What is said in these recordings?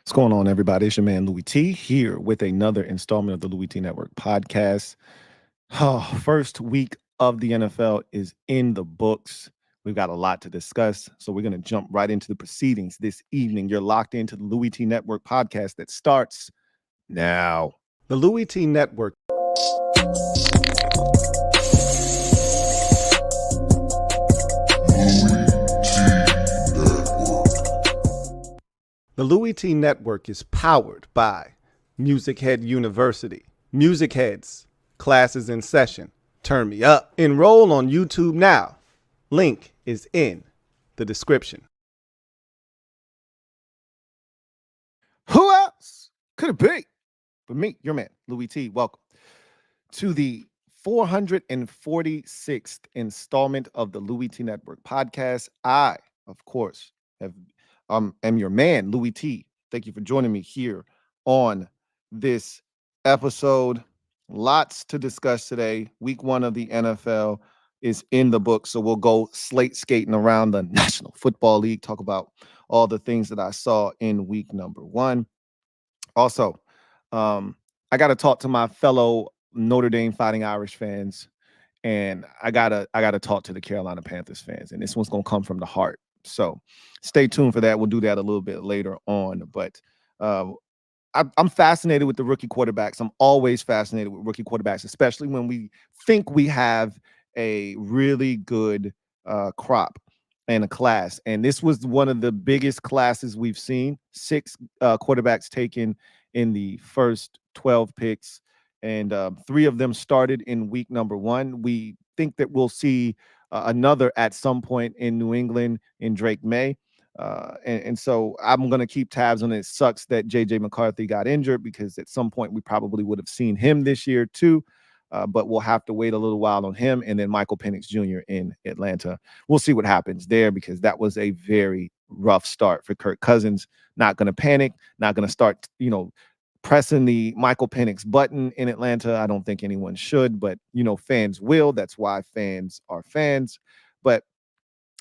What's going on, everybody? It's your man Louie T here with another installment of the Louie T Network podcast. Oh, first week of the NFL is in the books. We've got a lot to discuss, so we're going to jump right into the proceedings this evening. You're locked into the Louie T Network podcast that starts now. The Louie T Network. The Louie T Network is powered by MusicHead University. MusicHeads, classes in session. Turn me up. Enroll on YouTube now. Link is in the description. Who else could it be but me, your man, Louie T? Welcome to the 446th installment of the Louie T Network podcast. I, of course, am your man, Louie T. Thank you for joining me here on this episode. Lots to discuss today. Week 1 of the NFL is in the book, so we'll go slate skating around the National Football League, talk about all the things that I saw in week number 1. Also, I got to talk to my fellow Notre Dame Fighting Irish fans, and I gotta talk to the Carolina Panthers fans, and this one's gonna come from the heart. So stay tuned for that. We'll do that a little bit later on. But I'm fascinated with the rookie quarterbacks. I'm always fascinated with rookie quarterbacks, especially when we think we have a really good crop and a class. And this was one of the biggest classes we've seen. 6 quarterbacks taken in the first 12 picks, and 3 of them started in week number 1. We think that we'll see another at some point in New England in Drake May. And so I'm going to keep tabs on it. It sucks that J.J. McCarthy got injured, because at some point we probably would have seen him this year too. But we'll have to wait a little while on him. And then Michael Penix Jr. in Atlanta. We'll see what happens there, because that was a very rough start for Kirk Cousins. Not going to panic, not going to start, pressing the Michael Penix button in Atlanta. I don't think anyone should, but, fans will. That's why fans are fans. But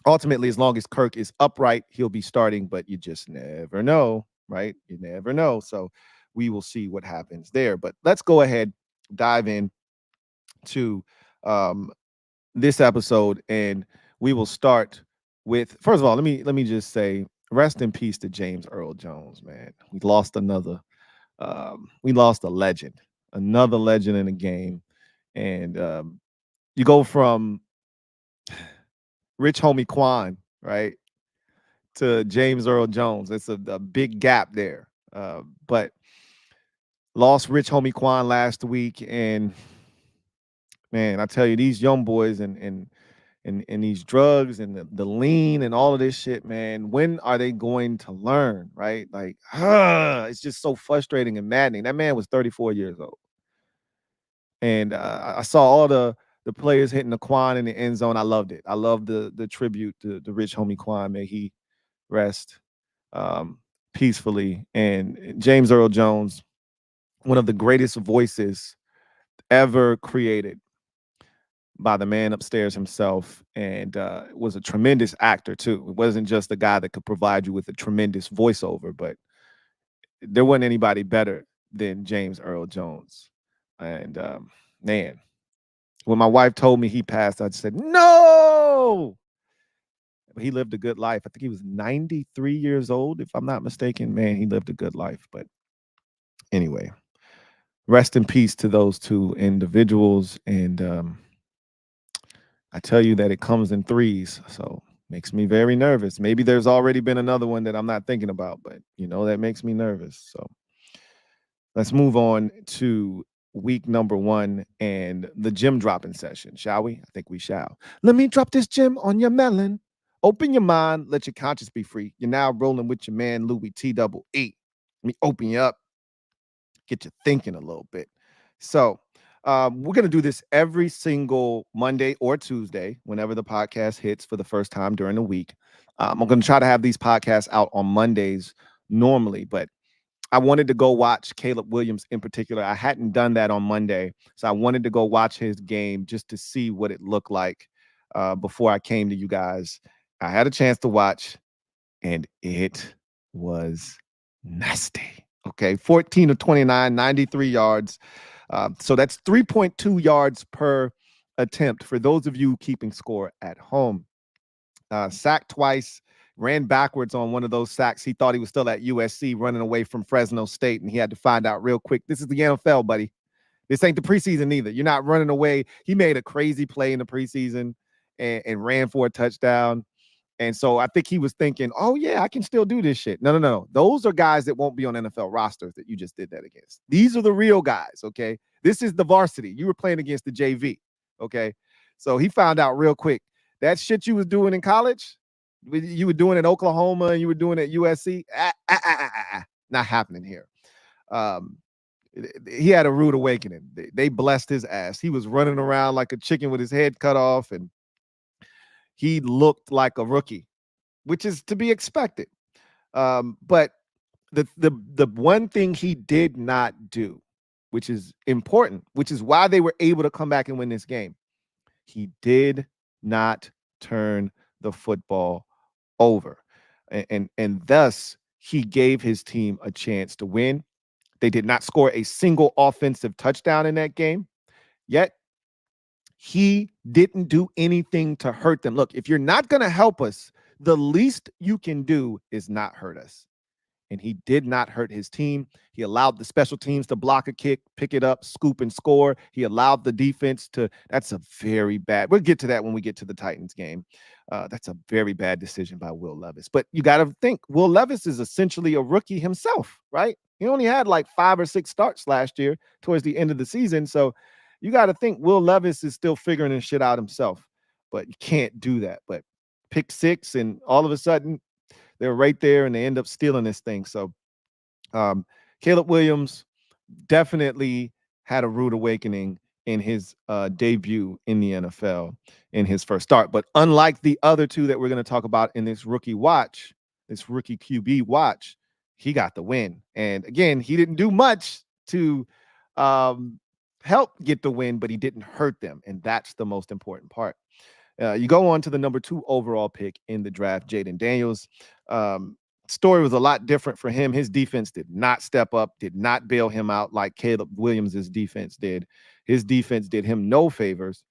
ultimately, as long as Kirk is upright, he'll be starting, but you just never know, right? You never know. So we will see what happens there. But let's go ahead, dive in to this episode, and we will start with, first of all, let me just say, rest in peace to James Earl Jones, man. We lost a legend, another legend in the game. And you go from Rich Homie Quan, right, to James Earl Jones. It's a big gap there. But lost Rich Homie Quan last week, and man, I tell you, these young boys and these drugs and the lean and all of this shit, man, when are they going to learn, right? Like, it's just so frustrating and maddening. That man was 34 years old. And I saw all the players hitting the Quan in the end zone. I loved it. I loved the tribute to the Rich Homie Quan. May he rest peacefully. And James Earl Jones, one of the greatest voices ever created by the man upstairs himself, and was a tremendous actor too. It wasn't just a guy that could provide you with a tremendous voiceover, but there wasn't anybody better than James Earl Jones. And man, when my wife told me he passed, I just said, no! But he lived a good life. I think he was 93 years old, if I'm not mistaken. Man, he lived a good life. But anyway, rest in peace to those 2 individuals. And I tell you that it comes in 3s, so makes me very nervous. Maybe there's already been another one that I'm not thinking about, but that makes me nervous. So let's move on to week number 1 and the Gem Droppin Session, shall we? I think we shall. Let me drop this gem on your melon. Open your mind, let your conscience be free. You're now rolling with your man, Louie T double E. Let me open you up, get you thinking a little bit. So we're going to do this every single Monday or Tuesday, whenever the podcast hits for the first time during the week. I'm going to try to have these podcasts out on Mondays normally, but I wanted to go watch Caleb Williams in particular. I hadn't done that on Monday, so I wanted to go watch his game just to see what it looked like before I came to you guys. I had a chance to watch, and it was nasty. Okay, 14 of 29, 93 yards. So that's 3.2 yards per attempt for those of you keeping score at home. Sacked twice, ran backwards on one of those sacks. He thought he was still at USC running away from Fresno State, and he had to find out real quick. This is the NFL, buddy. This ain't the preseason either. You're not running away. He made a crazy play in the preseason and ran for a touchdown. And so I think he was thinking, oh, yeah, I can still do this shit. No. Those are guys that won't be on NFL rosters that you just did that against. These are the real guys, okay? This is the varsity. You were playing against the JV, okay? So he found out real quick. That shit you was doing in college, you were doing in Oklahoma and you were doing at USC, not happening here. He had a rude awakening. They blessed his ass. He was running around like a chicken with his head cut off, and he looked like a rookie, which is to be expected. But the one thing he did not do, which is important, which is why they were able to come back and win this game, he did not turn the football over. And thus he gave his team a chance to win. They did not score a single offensive touchdown in that game, yet he didn't do anything to hurt them. Look, if you're not going to help us, the least you can do is not hurt us. And he did not hurt his team. He allowed the special teams to block a kick, pick it up, scoop, and score. He allowed the defense to, that's a very bad, we'll get to that when we get to the Titans game. That's a very bad decision by Will Levis. But you got to think, Will Levis is essentially a rookie himself, right? He only had like 5 or 6 starts last year towards the end of the season. So you got to think Will Levis is still figuring this shit out himself. But you can't do that. But pick 6, and all of a sudden, they're right there, and they end up stealing this thing. So Caleb Williams definitely had a rude awakening in his debut in the NFL in his first start. But unlike the other two that we're going to talk about in this rookie watch, this rookie QB watch, he got the win. And again, he didn't do much to help get the win, but he didn't hurt them. And that's the most important part. You go on to the number 2 overall pick in the draft, Jayden Daniels. Story was a lot different for him. His defense did not step up, did not bail him out like Caleb Williams' defense did. His defense did him no favors.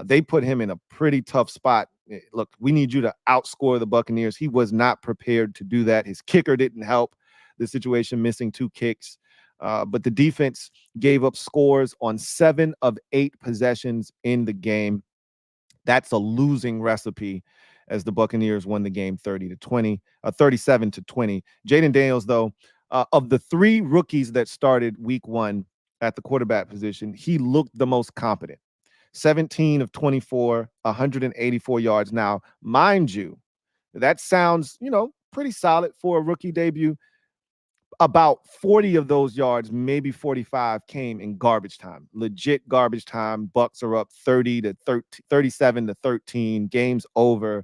They put him in a pretty tough spot. Look, we need you to outscore the Buccaneers. He was not prepared to do that. His kicker didn't help the situation, missing 2 kicks. But the defense gave up scores on 7 of 8 possessions in the game. That's a losing recipe as the Buccaneers won the game 37-20. Jayden Daniels, though, of the 3 rookies that started week 1 at the quarterback position, he looked the most competent. 17 of 24, 184 yards. Now, mind you, that sounds, pretty solid for a rookie debut. About 40 of those yards, maybe 45, came in garbage time. Legit garbage time. Bucks are up 37-13. Game's over.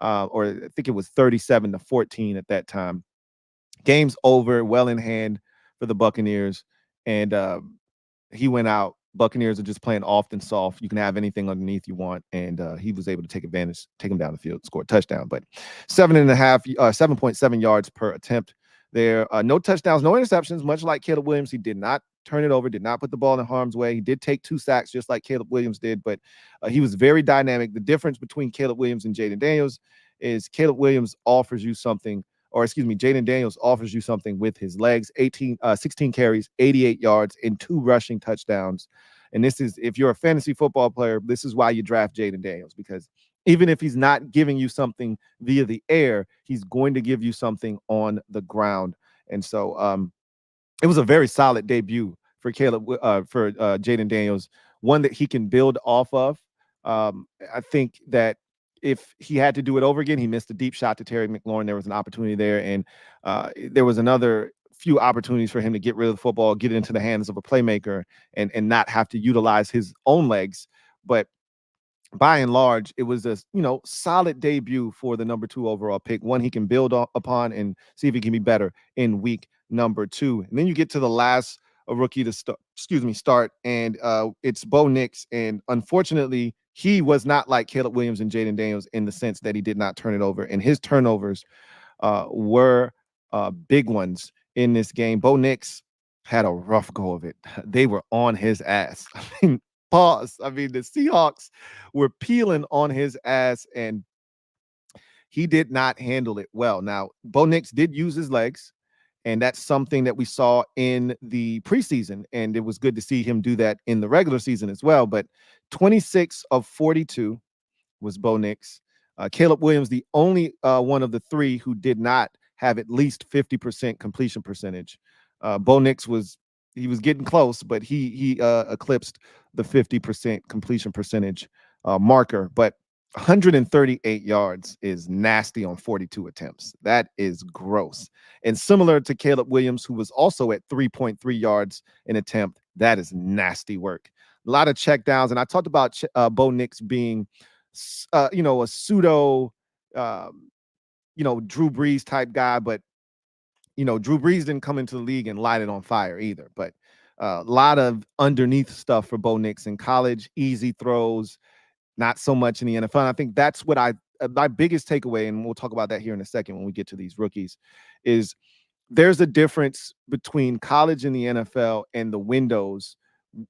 Or I think it was 37-14 at that time. Game's over, well in hand for the Buccaneers. And he went out. Buccaneers are just playing soft and soft. You can have anything underneath you want. And he was able to take advantage, take him down the field, score a touchdown. But 7.7 yards per attempt. There no touchdowns, no interceptions, much like Caleb Williams. He did not turn it over, did not put the ball in harm's way. He did take 2 sacks just like Caleb Williams did, but he was very dynamic. The difference between Caleb Williams and Jayden Daniels is Caleb Williams offers you something, Jayden Daniels offers you something with his legs. 16 carries, 88 yards, and 2 rushing touchdowns. And this is, if you're a fantasy football player, this is why you draft Jayden Daniels, because even if he's not giving you something via the air, he's going to give you something on the ground. And so it was a very solid debut for Jayden Daniels, one that he can build off of. I think that if he had to do it over again, he missed a deep shot to Terry McLaurin. There was an opportunity there, and there was another few opportunities for him to get rid of the football, get it into the hands of a playmaker, and not have to utilize his own legs. But by and large, it was a solid debut for the number 2 overall pick, one he can build upon and see if he can be better in week number 2. And then you get to the last rookie to start, and it's Bo Nix. And unfortunately, he was not like Caleb Williams and Jayden Daniels in the sense that he did not turn it over, and his turnovers were big ones in this game. Bo Nix had a rough go of it. They were on his ass. I mean, pause. I mean, the Seahawks were peeling on his ass, and he did not handle it well. Now, Bo Nix did use his legs, and that's something that we saw in the preseason, and it was good to see him do that in the regular season as well. But 26 of 42 was Bo Nix. Caleb Williams, the only one of the three who did not have at least 50% completion percentage. Bo Nix was getting close, but he eclipsed the 50% completion percentage marker. But 138 yards is nasty on 42 attempts. That is gross. And similar to Caleb Williams, who was also at 3.3 yards an attempt, that is nasty work. A lot of check downs. And I talked about Bo Nix being a pseudo, Drew Brees type guy, but Drew Brees didn't come into the league and light it on fire either. But a lot of underneath stuff for Bo Nix in college, easy throws, not so much in the NFL. And I think that's what my biggest takeaway, and we'll talk about that here in a second when we get to these rookies, is there's a difference between college and the NFL and the windows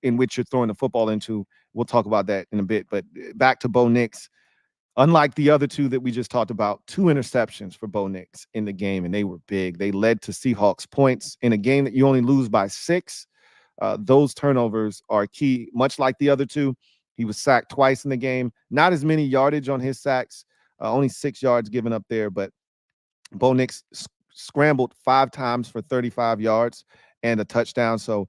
in which you're throwing the football into. We'll talk about that in a bit. But back to Bo Nix. Unlike the other two that we just talked about, 2 interceptions for Bo Nix in the game, and they were big. They led to Seahawks points in a game that you only lose by 6. Those turnovers are key. Much like the other two, he was sacked twice in the game. Not as many yardage on his sacks, only 6 yards given up there, but Bo Nix scrambled 5 times for 35 yards and a touchdown. So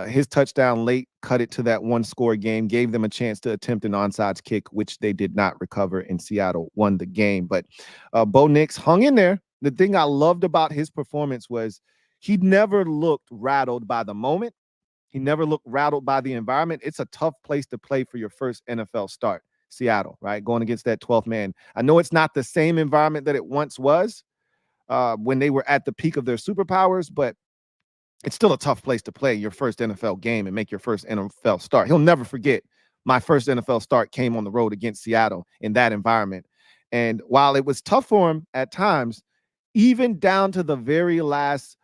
his touchdown late cut it to that 1-score game, gave them a chance to attempt an onside kick, which they did not recover, and Seattle won the game. But Bo Nix hung in there. The thing I loved about his performance was he never looked rattled by the moment. He never looked rattled by the environment. It's a tough place to play for your first NFL start, Seattle, right? Going against that 12th man. I know it's not the same environment that it once was when they were at the peak of their superpowers, but it's still a tough place to play your first NFL game and make your first NFL start. He'll never forget my first NFL start came on the road against Seattle in that environment. And while it was tough for him at times, even down to the very last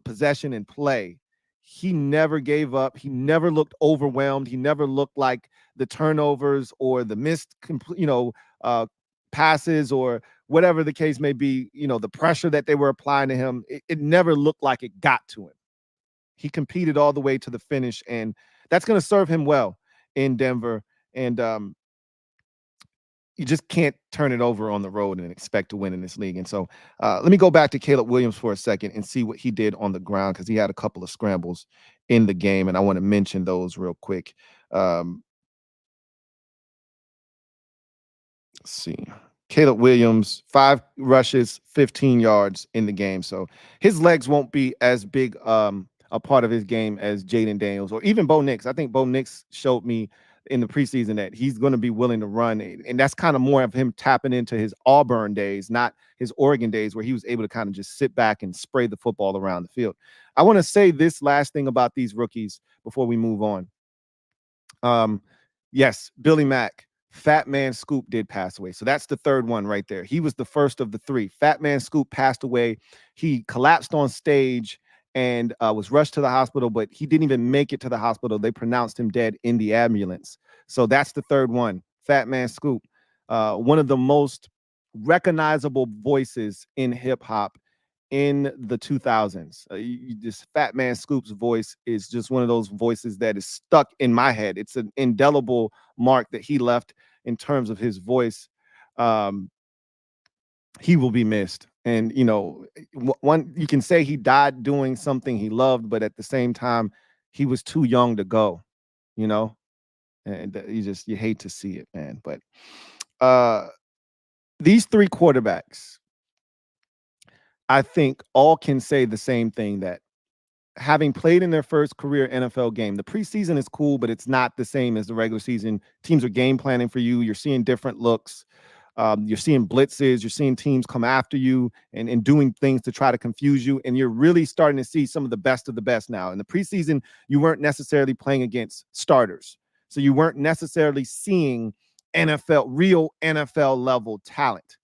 possession and play, he never gave up. He never looked overwhelmed. He never looked like the turnovers or the missed, passes or whatever the case may be, the pressure that they were applying to him, it never looked like it got to him. He competed all the way to the finish, and that's going to serve him well in Denver. And you just can't turn it over on the road and expect to win in this league. And so let me go back to Caleb Williams for a second and see what he did on the ground, because he had a couple of scrambles in the game, and I want to mention those real quick. Let's see. Caleb Williams, 5 rushes, 15 yards in the game. So his legs won't be as big a part of his game as Jaden Daniels or even Bo Nix. I think Bo Nix showed me in the preseason that he's going to be willing to run. And that's kind of more of him tapping into his Auburn days, not his Oregon days, where he was able to kind of just sit back and spray the football around the field. I want to say this last thing about these rookies before we move on. Yes, Billy Mack. Fat Man Scoop did pass away. So that's the third one right there. He was the first of the 3. Fat Man Scoop passed away. He collapsed on stage and was rushed to the hospital, but he didn't even make it to the hospital. They pronounced him dead in the ambulance. So that's the third one. Fat Man Scoop, one of the most recognizable voices in hip hop in the 2000s. This Fat Man Scoop's voice is just one of those voices that is stuck in my head. It's an indelible mark that he left in terms of his voice. He will be missed. And, one, you can say he died doing something he loved, but at the same time, he was too young to go, and you hate to see it, man. But these 3 quarterbacks, I think all can say the same thing, that having played in their first career NFL game, the preseason is cool, but it's not the same as the regular season. Teams are game planning for you. You're seeing different looks. You're seeing blitzes. You're seeing teams come after you and doing things to try to confuse you. And you're really starting to see some of the best now. In the preseason, you weren't necessarily playing against starters. So you weren't necessarily seeing real NFL level talent.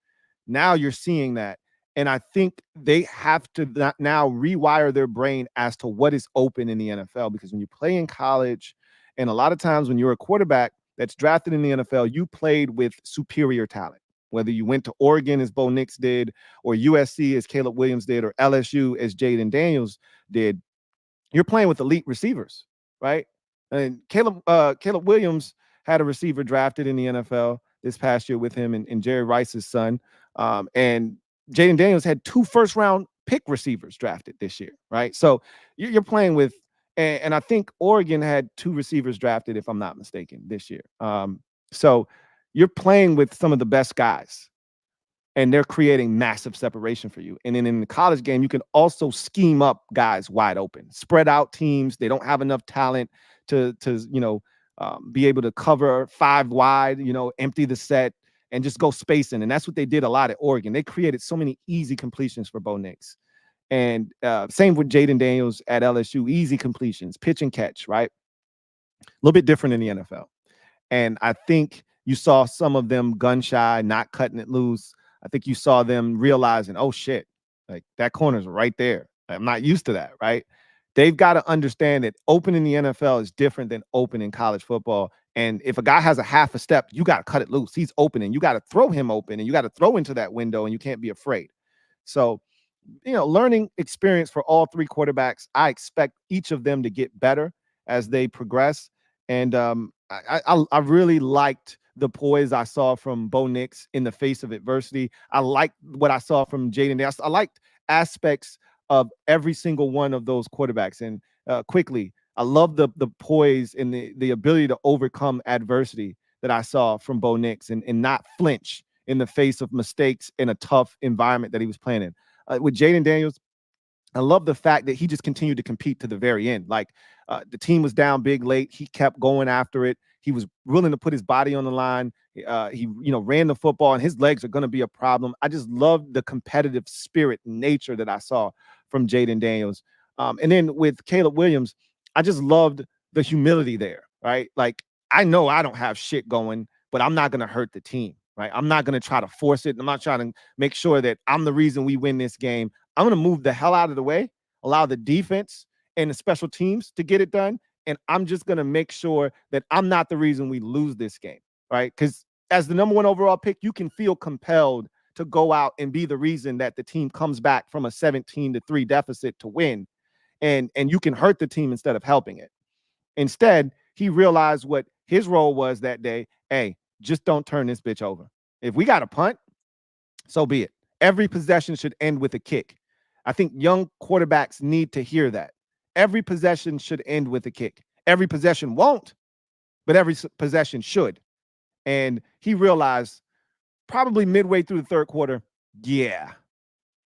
Now you're seeing that. And I think they have to now rewire their brain as to what is open in the NFL, because when you play in college, and a lot of times when you're a quarterback that's drafted in the NFL, you played with superior talent. Whether you went to Oregon as Bo Nix did, or USC as Caleb Williams did, or LSU as Jaden Daniels did, you're playing with elite receivers, right? And Caleb Williams had a receiver drafted in the NFL this past year with him and Jerry Rice's son. And Jaden Daniels had 2 first-round pick receivers drafted this year, right? So you're playing with, and I think Oregon had 2 receivers drafted, if I'm not mistaken, this year. So you're playing with some of the best guys, and they're creating massive separation for you. And then in the college game, you can also scheme up guys wide open, spread out teams. They don't have enough talent to be able to cover 5 wide, empty the set and just go spacing. And that's what they did a lot at Oregon. They created so many easy completions for Bo Nix. And same with Jaden Daniels at LSU, easy completions, pitch and catch, right? A little bit different in the NFL. And I think you saw some of them gun shy, not cutting it loose. I think you saw them realizing, oh shit, like that corner's right there. I'm not used to that, right? They've got to understand that open in the NFL is different than open in college football. And if a guy has a half a step, you got to cut it loose. He's open, and you got to throw him open, and you got to throw into that window, and you can't be afraid. So, learning experience for all 3 quarterbacks. I expect each of them to get better as they progress. And I really liked the poise I saw from Bo Nix in the face of adversity. I liked what I saw from Jaden Daniels. I liked aspects of every single one of those quarterbacks. And quickly, I love the poise and the ability to overcome adversity that I saw from Bo Nix and not flinch in the face of mistakes in a tough environment that he was playing in. With Jaden Daniels, I love the fact that he just continued to compete to the very end. Like the team was down big late. He kept going after it. He was willing to put his body on the line. He ran the football, and his legs are going to be a problem. I just love the competitive spirit and nature that I saw from Jaden Daniels. And then with Caleb Williams, I just loved the humility there, right? Like, I know I don't have shit going, but I'm not going to hurt the team, right? I'm not going to try to force it. I'm not trying to make sure that I'm the reason we win this game. I'm going to move the hell out of the way, allow the defense and the special teams to get it done. And I'm just going to make sure that I'm not the reason we lose this game, right? Because as the number 1 overall pick, you can feel compelled to go out and be the reason that the team comes back from a 17-3 deficit to win. And you can hurt the team instead of helping it. Instead, he realized what his role was that day. Hey, just don't turn this bitch over. If we got a punt, so be it. Every possession should end with a kick. I think young quarterbacks need to hear that. Every possession should end with a kick. Every possession won't, but every possession should. And he realized probably midway through the 3rd quarter, yeah,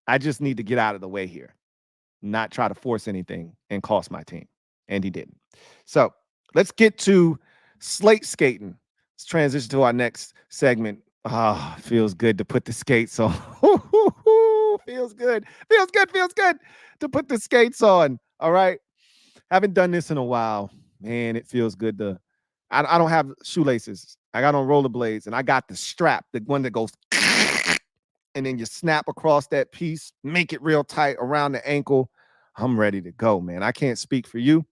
I just need to get out of the way here, not try to force anything and cost my team. And he didn't. So let's get to Slate Skatin. Let's transition to our next segment. Feels good to put the skates on. Feels good to put the skates on. All right. Haven't done this in a while. Man, it feels good to. I don't have shoelaces. I got on rollerblades, and I got the strap, the one that goes, and then you snap across that piece, make it real tight around the ankle. I'm ready to go, man. I can't speak for you.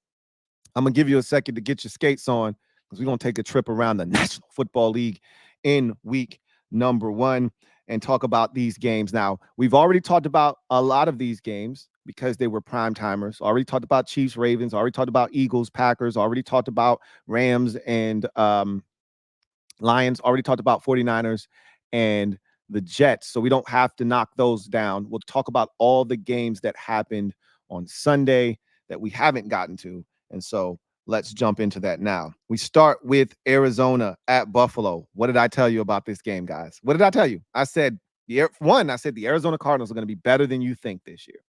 I'm going to give you a second to get your skates on, because we're going to take a trip around the National Football League in week number 1 and talk about these games. Now, we've already talked about a lot of these games because they were prime timers. Already talked about Chiefs, Ravens, already talked about Eagles, Packers, already talked about Rams and Lions, already talked about 49ers and the Jets. So we don't have to knock those down. We'll talk about all the games that happened on Sunday that we haven't gotten to. And so let's jump into that now. We start with Arizona at Buffalo. What did I tell you about this game, guys? What did I tell you? I said the Arizona Cardinals are going to be better than you think this year.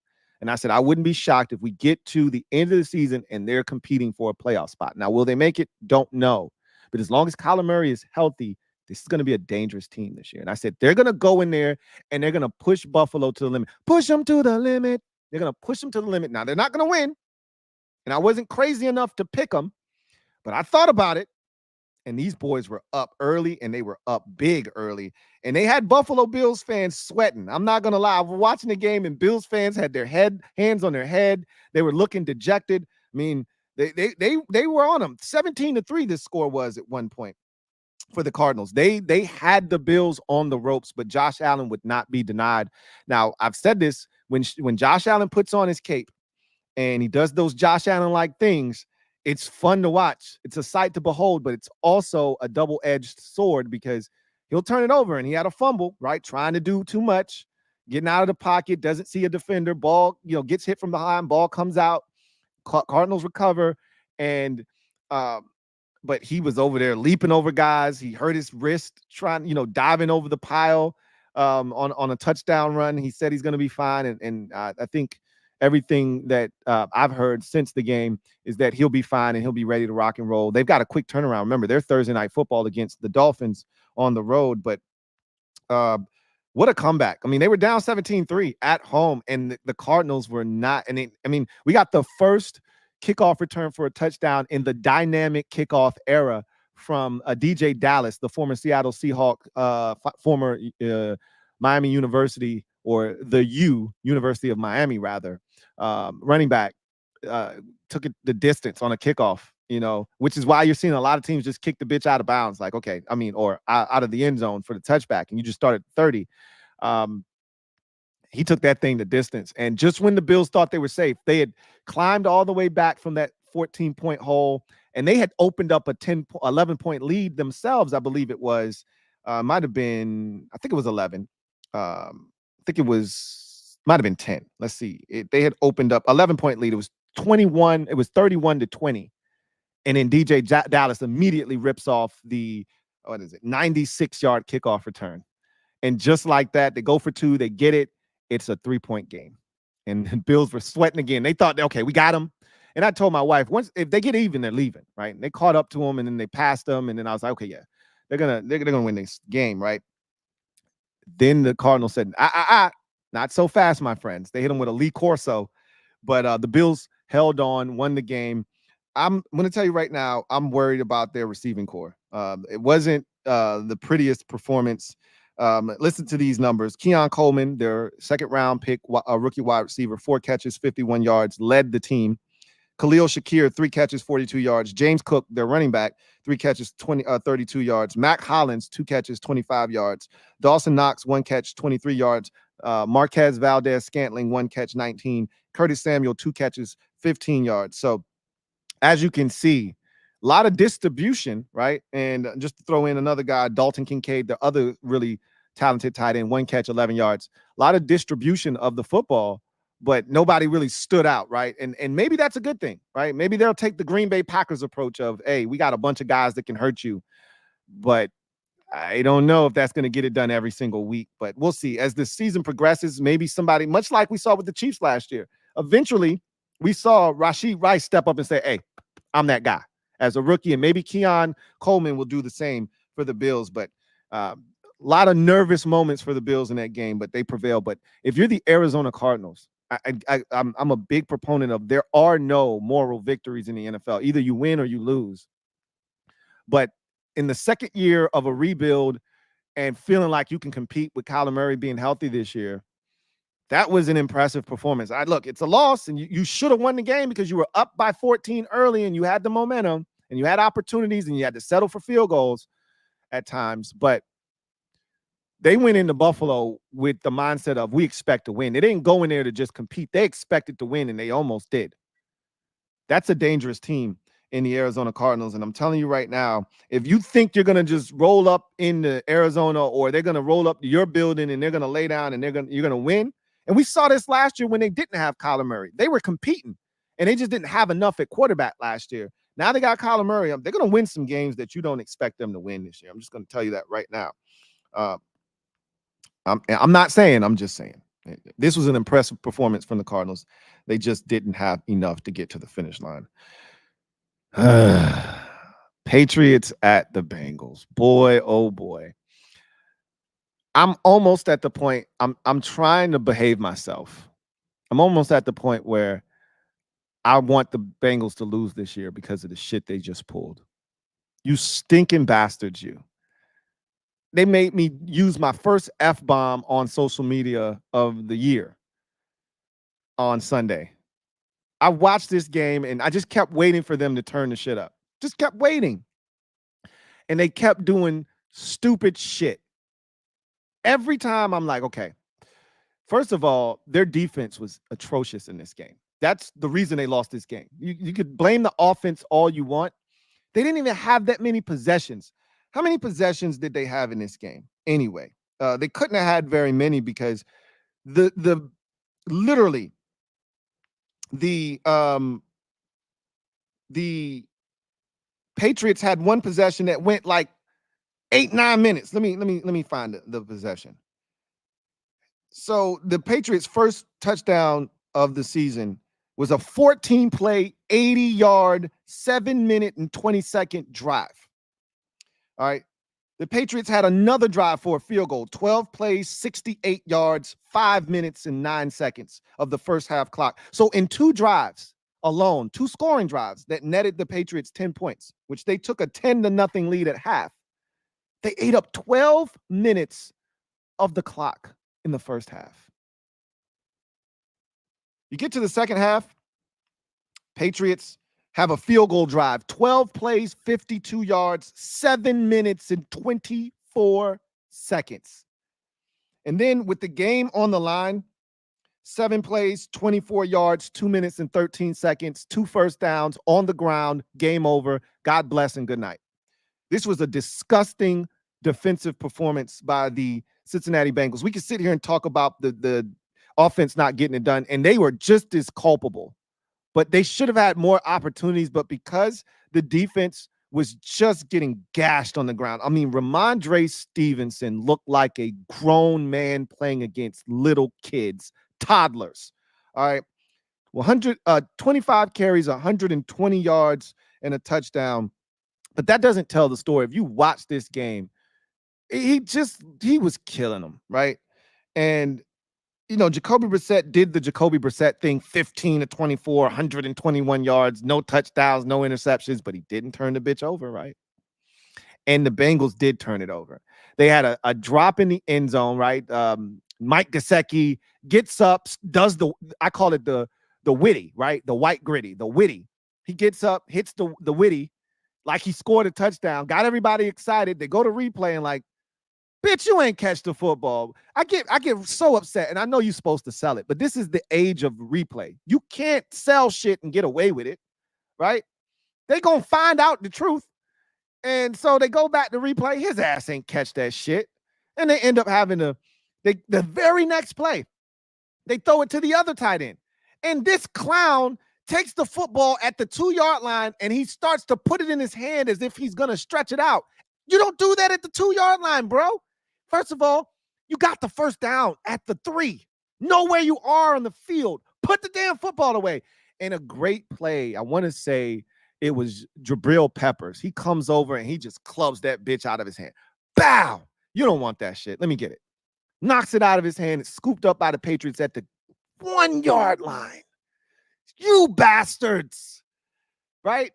And I said I wouldn't be shocked if we get to the end of the season and they're competing for a playoff spot. Now, will they make it? Don't know. But as long as Kyler Murray is healthy, this is going to be a dangerous team this year. And I said they're going to go in there and they're going to push Buffalo to the limit. Push them to the limit. They're going to push them to the limit. Now, they're not going to win. And I wasn't crazy enough to pick them, but I thought about it. And these boys were up early, and they were up big early. And they had Buffalo Bills fans sweating. I'm not going to lie. I was watching the game, and Bills fans had their hands on their head. They were looking dejected. I mean, they were on them. 17-3 this score was at one point for the Cardinals. They had the Bills on the ropes, but Josh Allen would not be denied. Now, I've said this, when Josh Allen puts on his cape and he does those Josh Allen-like things, it's fun to watch. It's a sight to behold, but it's also a double-edged sword because he'll turn it over, and he had a fumble, right? Trying to do too much, getting out of the pocket, doesn't see a defender, ball, gets hit from behind, ball comes out, Cardinals recover, and but he was over there leaping over guys. He hurt his wrist trying, diving over the pile on a touchdown run. He said he's going to be fine, and I think everything that I've heard since the game is that he'll be fine and he'll be ready to rock and roll. They've got a quick turnaround. Remember, they're Thursday Night Football against the Dolphins on the road, but what a comeback. I mean, they were down 17-3 at home, and the Cardinals were not. And we got the first kickoff return for a touchdown in the dynamic kickoff era from DJ Dallas, the former Seattle Seahawk, former Miami University, or the University of Miami, rather, running back, took it the distance on a kickoff, which is why you're seeing a lot of teams just kick the bitch out of bounds, like, okay, or out of the end zone for the touchback, and you just start at 30. He took that thing the distance. And just when the Bills thought they were safe, they had climbed all the way back from that 14-point hole, and they had opened up a 11-point lead themselves, I believe it was. Might have been, I think it was 11. I think it might have been 10. Let's see. They had opened up 11-point lead. It was 21. It was 31-20. And then DJ Dallas immediately rips off the, 96-yard kickoff return. And just like that, they go for two. They get it. It's a 3-point game. And the Bills were sweating again. They thought, okay, we got them. And I told my wife, if they get even, they're leaving, right? And they caught up to them, and then they passed them. And then I was like, okay, yeah, they're gonna win this game, right? Then the Cardinals said, not so fast, my friends. They hit them with a Lee Corso, but the Bills held on, won the game. I'm going to tell you right now, I'm worried about their receiving core. It wasn't the prettiest performance. Listen to these numbers. Keon Coleman, their second-round pick, rookie wide receiver, 4 catches, 51 yards, led the team. Khalil Shakir, 3 catches, 42 yards. James Cook, their running back, 3 catches, 32 yards. Mac Hollins, 2 catches, 25 yards. Dawson Knox, 1 catch, 23 yards. Marquez Valdez-Scantling, 1 catch, 19. Curtis Samuel, 2 catches, 15 yards. So, as you can see, a lot of distribution, right? And just to throw in another guy, Dalton Kincaid, the other really talented tight end, 1 catch, 11 yards. A lot of distribution of the football, but nobody really stood out, right? And maybe that's a good thing, right? Maybe they'll take the Green Bay Packers approach of, hey, we got a bunch of guys that can hurt you. But I don't know if that's going to get it done every single week. But we'll see. As the season progresses, maybe somebody, much like we saw with the Chiefs last year, eventually we saw Rashid Rice step up and say, hey, I'm that guy as a rookie. And maybe Keon Coleman will do the same for the Bills. But a lot of nervous moments for the Bills in that game, but they prevail. But if you're the Arizona Cardinals, I'm a big proponent of there are no moral victories in the NFL. Either you win or you lose. But in the second year of a rebuild and feeling like you can compete with Kyler Murray being healthy this year, that was an impressive performance. Look, it's a loss, and you should have won the game because you were up by 14 early, and you had the momentum, and you had opportunities, and you had to settle for field goals at times. But they went into Buffalo with the mindset of, we expect to win. They didn't go in there to just compete. They expected to win, and they almost did. That's a dangerous team in the Arizona Cardinals. And I'm telling you right now, if you think you're going to just roll up into Arizona, or they're going to roll up to your building and they're going to lay down and you're going to win. And we saw this last year when they didn't have Kyler Murray. They were competing, and they just didn't have enough at quarterback last year. Now they got Kyler Murray. They're going to win some games that you don't expect them to win this year. I'm just going to tell you that right now. I'm not saying, I'm just saying. This was an impressive performance from the Cardinals. They just didn't have enough to get to the finish line. Patriots at the Bengals. Boy, oh boy. I'm almost at the point, I'm trying to behave myself. I'm almost at the point where I want the Bengals to lose this year because of the shit they just pulled. You stinking bastards, you. They made me use my first F-bomb on social media of the year on Sunday. I watched this game and I just kept waiting for them to turn the shit up. Just kept waiting. And they kept doing stupid shit. Every time I'm like, okay, first of all, their defense was atrocious in this game. That's the reason they lost this game. You could blame the offense all you want. They didn't even have that many possessions. How many possessions did they have in this game? Anyway, they couldn't have had very many because the literally the Patriots had one possession that went like 8-9 minutes. Let me find the possession. So the Patriots' first touchdown of the season was a 14-play, 80-yard, 7-minute and 20-second drive. All right. The Patriots had another drive for a field goal, 12 plays, 68 yards, 5 minutes and 9 seconds of the first half clock. So in 2 drives alone, 2 scoring drives that netted the Patriots 10 points, which they took a 10-0 lead at half. They ate up 12 minutes of the clock in the first half. You get to the second half, Patriots have a field goal drive, 12 plays, 52 yards, 7 minutes and 24 seconds. And then with the game on the line, 7 plays, 24 yards, 2 minutes and 13 seconds, 2 first downs on the ground, game over. God bless and good night. This was a disgusting defensive performance by the Cincinnati Bengals. We could sit here and talk about the offense not getting it done, and they were just as culpable. But they should have had more opportunities, but because the defense was just getting gashed on the ground. I mean, Ramondre Stevenson looked like a grown man playing against little kids, toddlers. All right. 25 carries, 120 yards, and a touchdown. But that doesn't tell the story. If you watch this game, he was killing them, right? And Jacoby Brissett did the Jacoby Brissett thing, 15 to 24, 121 yards, no touchdowns, no interceptions, but he didn't turn the bitch over, right? And the Bengals did turn it over. They had a drop in the end zone, right? Mike Gesicki gets up, does I call it the witty, right? The white gritty, the witty. He gets up, hits the witty, like he scored a touchdown, got everybody excited. They go to replay and like, bitch, you ain't catch the football. I get so upset, and I know you're supposed to sell it, but this is the age of replay. You can't sell shit and get away with it, right? They gonna find out the truth. And so they go back to replay. His ass ain't catch that shit. And they end up having the very next play, they throw it to the other tight end. And this clown takes the football at the 2-yard line, and he starts to put it in his hand as if he's going to stretch it out. You don't do that at the 2-yard line, bro. First of all, you got the first down at the 3. Know where you are on the field. Put the damn football away. And a great play, I want to say it was Jabril Peppers. He comes over and he just clubs that bitch out of his hand. Bow! You don't want that shit. Let me get it. Knocks it out of his hand. It's scooped up by the Patriots at the 1-yard line. You bastards. Right?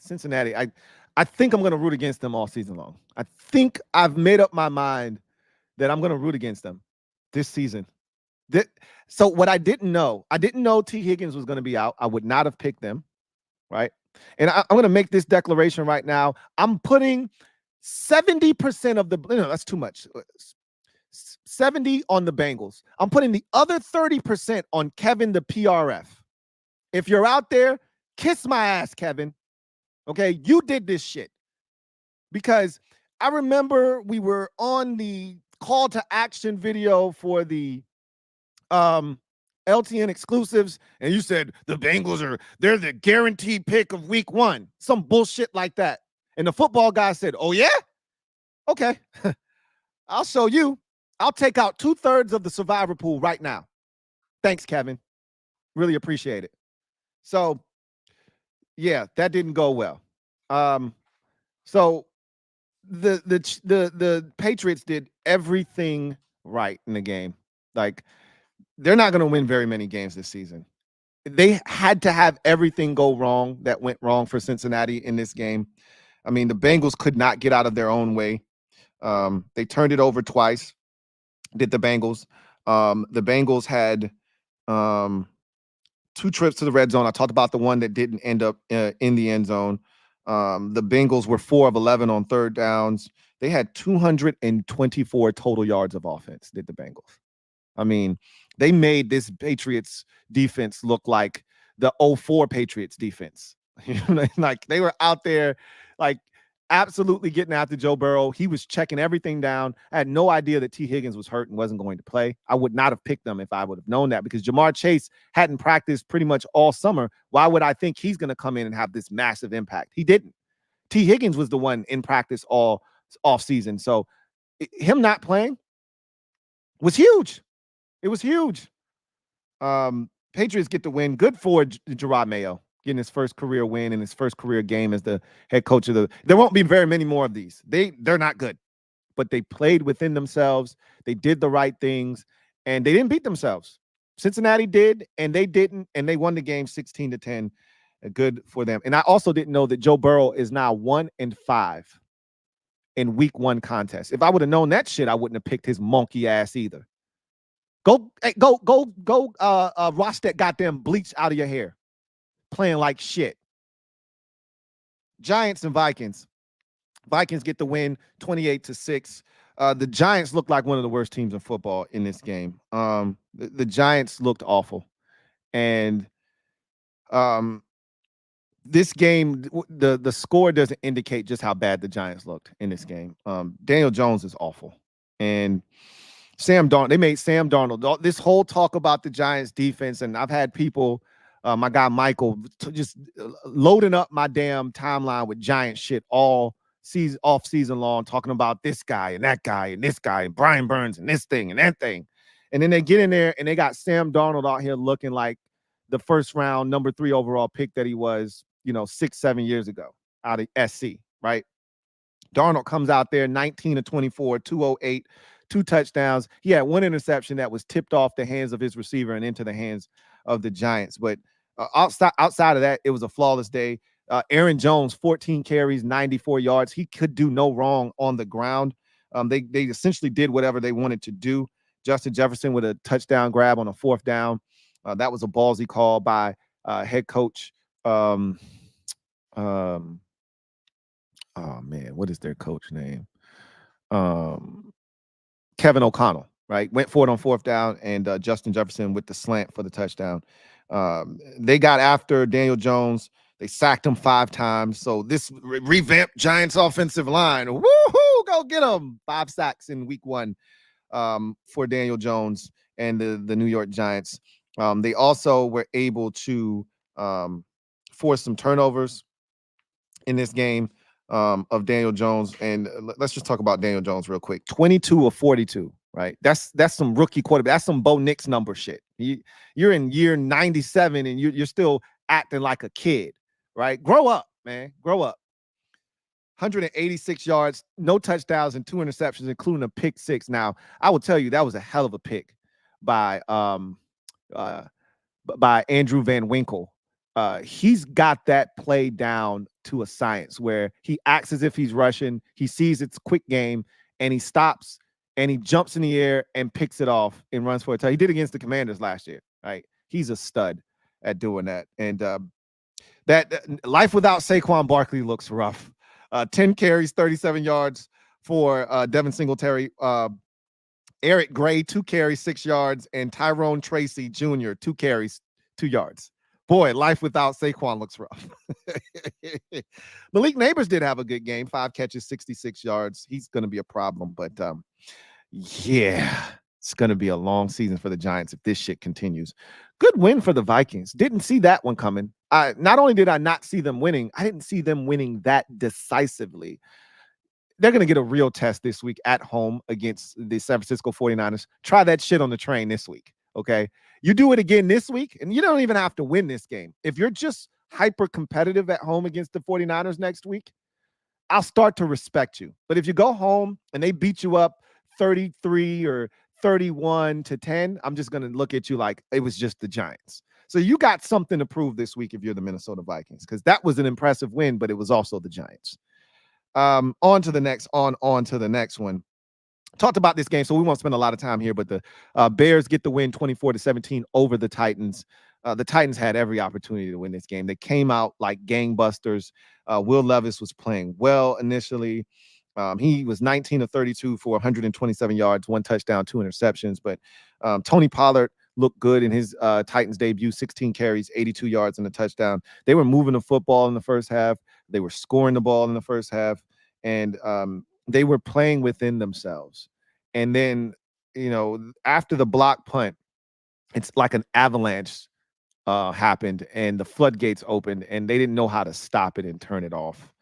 Cincinnati, I think I'm going to root against them all season long. I think I've made up my mind that I'm going to root against them this season. So what I didn't know T. Higgins was going to be out. I would not have picked them, right? And I'm going to make this declaration right now. I'm putting 70% of that's too much. 70 on the Bengals. I'm putting the other 30% on Kevin, the PRF. If you're out there, kiss my ass, Kevin. Okay, you did this shit. Because I remember we were on the call to action video for the LTN exclusives, and you said the Bengals they're the guaranteed pick of week 1. Some bullshit like that. And the football guy said, oh yeah? Okay. I'll show you. I'll take out 2/3 of the survivor pool right now. Thanks, Kevin. Really appreciate it. So, yeah, that didn't go well. So the Patriots did everything right in the game. Like, they're not going to win very many games this season. they had to have everything go wrong that went wrong for Cincinnati in this game. I mean, the Bengals could not get out of their own way. They turned it over twice, did the Bengals. The Bengals had 2 trips to the red zone. I talked about the one that didn't end up in the end zone. The Bengals were 4 of 11 on third downs. They had 224 total yards of offense, did the Bengals. I mean, they made this Patriots defense look like the 04 Patriots defense. Like they were out there like absolutely getting after Joe Burrow. He was checking everything down. I had no idea that T. Higgins was hurt and wasn't going to play. I would not have picked them if I would have known that, because Jamar Chase hadn't practiced pretty much all summer. Why would I think he's going to come in and have this massive impact? He didn't. T. Higgins was the one in practice all off season. So him not playing was huge. It was huge. Patriots get the win. Good for Gerard Mayo getting his first career win and his first career game as the head coach of the. There won't be very many more of these. They're not good, but they played within themselves. They did the right things, and they didn't beat themselves. Cincinnati did, and they didn't, and they won the game 16-10. Good for them. And I also didn't know that Joe Burrow is now 1-5 in week 1 contests. If I would have known that shit, I wouldn't have picked his monkey ass either. Go wash that goddamn bleach out of your hair. Playing like shit. Giants and Vikings. Vikings get the win 28-6. The Giants looked like one of the worst teams in football in this game. The Giants looked awful. And this game, the score doesn't indicate just how bad the Giants looked in this game. Daniel Jones is awful. And Sam Darnold, they made Sam Darnold. This whole talk about the Giants defense, and I've had people, my guy Michael, just loading up my damn timeline with Giant shit all season, off season long, talking about this guy and that guy and this guy and Brian Burns and this thing and that thing. And then they get in there and they got Sam Darnold out here looking like the first round number 3 overall pick that he was, 6-7 years ago out of SC, right? Darnold comes out there 19-24, 208. 2 touchdowns. He had 1 interception that was tipped off the hands of his receiver and into the hands of the Giants. But outside of that, it was a flawless day. Aaron Jones, 14 carries, 94 yards. He could do no wrong on the ground. They essentially did whatever they wanted to do. Justin Jefferson with a touchdown grab on a 4th down. That was a ballsy call by head coach. Oh man, what is their coach name? Kevin O'Connell, right? Went for it on 4th down, and Justin Jefferson with the slant for the touchdown. They got after Daniel Jones. They sacked him 5 times. So this revamped Giants offensive line, woohoo, go get them. 5 sacks in week 1 for Daniel Jones and the New York Giants. They also were able to force some turnovers in this game. Of Daniel Jones, and let's just talk about Daniel Jones real quick. 22 of 42, right? That's some rookie quarterback. That's some Bo Nix number shit. You're in year 97 and you're still acting like a kid, right? Grow up, man. Grow up. 186 yards, no touchdowns, and 2 interceptions, including a pick 6. Now, I will tell you that was a hell of a pick by Andrew Van Winkle. He's got that play down to a science where he acts as if he's rushing. He sees it's quick game and he stops and he jumps in the air and picks it off and runs for a touchdown. He did against the Commanders last year, right? He's a stud at doing that. And that life without Saquon Barkley looks rough. 10 carries, 37 yards for Devin Singletary. Eric Gray, 2 carries, 6 yards, and Tyrone Tracy Jr., 2 carries, 2 yards. Boy, life without Saquon looks rough. Malik Neighbors did have a good game. 5 catches, 66 yards. He's going to be a problem. But, yeah, it's going to be a long season for the Giants if this shit continues. Good win for the Vikings. Didn't see that one coming. Not only did I not see them winning, I didn't see them winning that decisively. They're going to get a real test this week at home against the San Francisco 49ers. Try that shit on the train this week, okay? You do it again this week, and you don't even have to win this game. If you're just hyper competitive at home against the 49ers next week, I'll start to respect you. But if you go home and they beat you up 33 or 31-10, I'm just going to look at you like it was just the Giants. So you got something to prove this week if you're the Minnesota Vikings, because that was an impressive win, but it was also the Giants. On to the next one. Talked about this game, so we won't spend a lot of time here, but the Bears get the win 24-17 over the Titans. The Titans had every opportunity to win this game. They came out like gangbusters. Will Levis was playing well initially. He was 19 of 32 for 127 yards, 1 touchdown, 2 interceptions. But Tony Pollard looked good in his Titans debut, 16 carries, 82 yards, and a touchdown. They were moving the football in the first half. They were scoring the ball in the first half. And they were playing within themselves. And then, after the block punt, it's like an avalanche happened and the floodgates opened and they didn't know how to stop it and turn it off.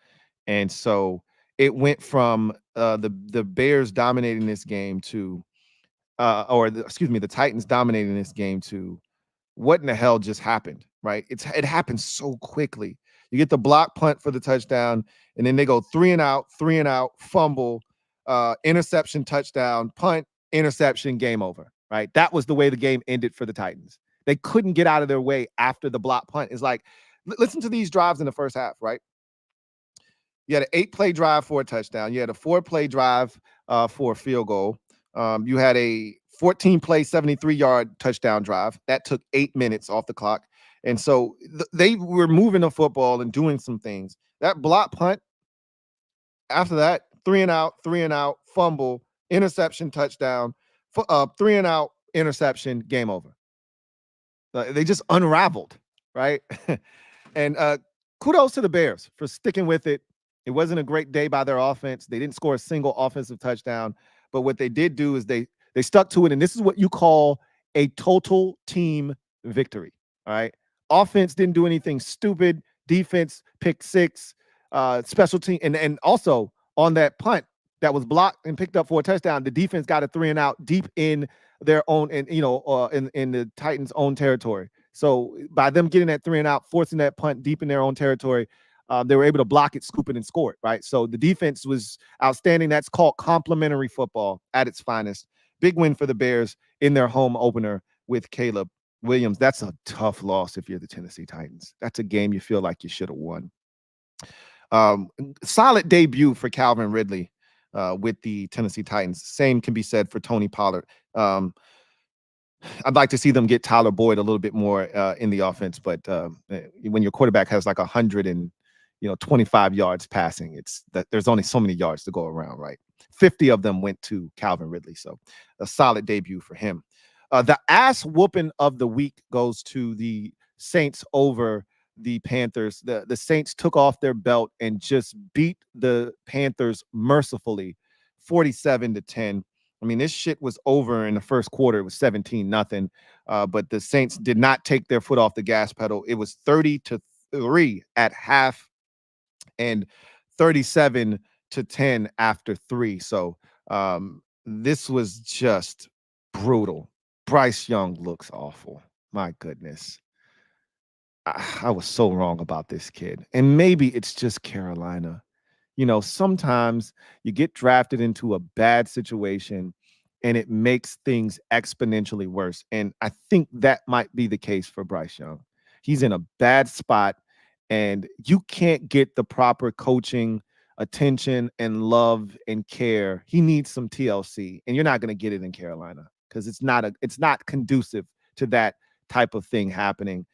And so it went from the Bears dominating this game to, the Titans dominating this game to what in the hell just happened, right? It happened so quickly. You get the block punt for the touchdown, and then they go 3 and out, fumble, interception, touchdown, punt, interception, game over, right? That was the way the game ended for the Titans. They couldn't get out of their way after the block punt. It's like, listen to these drives in the first half, right? You had an 8-play drive for a touchdown. You had a 4-play drive for a field goal. You had a 14-play, 73-yard touchdown drive. That took 8 minutes off the clock. And so they were moving the football and doing some things. That block punt, after that, 3 and out, fumble, interception, touchdown, 3 and out, interception, game over. They just unraveled, right? And kudos to the Bears for sticking with it. It wasn't a great day by their offense. They didn't score a single offensive touchdown. But what they did do is they stuck to it. And this is what you call a total team victory. All right. Offense didn't do anything stupid. Defense picked 6. Special team. And also on that punt that was blocked and picked up for a touchdown, the defense got a 3 and out deep in their own, and in the Titans' own territory. So by them getting that 3 and out, forcing that punt deep in their own territory, they were able to block it, scoop it, and score it, right? So the defense was outstanding. That's called complementary football at its finest. Big win for the Bears in their home opener with Caleb Williams. That's a tough loss if you're the Tennessee Titans. That's a game you feel like you should have won. Solid debut for Calvin Ridley with the Tennessee Titans. Same can be said for Tony Pollard. I'd like to see them get Tyler Boyd a little bit more in the offense, but when your quarterback has like 125 yards passing, it's that there's only so many yards to go around, right? 50 of them went to Calvin Ridley, so a solid debut for him. The ass whooping of the week goes to the Saints over the Panthers. The Saints took off their belt and just beat the Panthers mercifully, 47-10. I mean, this shit was over in the first quarter. It was 17-0. But the Saints did not take their foot off the gas pedal. It was 30-3 at half and 37-10 after 3. So this was just brutal. Bryce Young looks awful. My goodness. I was so wrong about this kid. And maybe it's just Carolina. Sometimes you get drafted into a bad situation and it makes things exponentially worse. And I think that might be the case for Bryce Young. He's in a bad spot and you can't get the proper coaching, attention, and love and care. He needs some TLC, and you're not going to get it in Carolina because it's not conducive to that type of thing happening.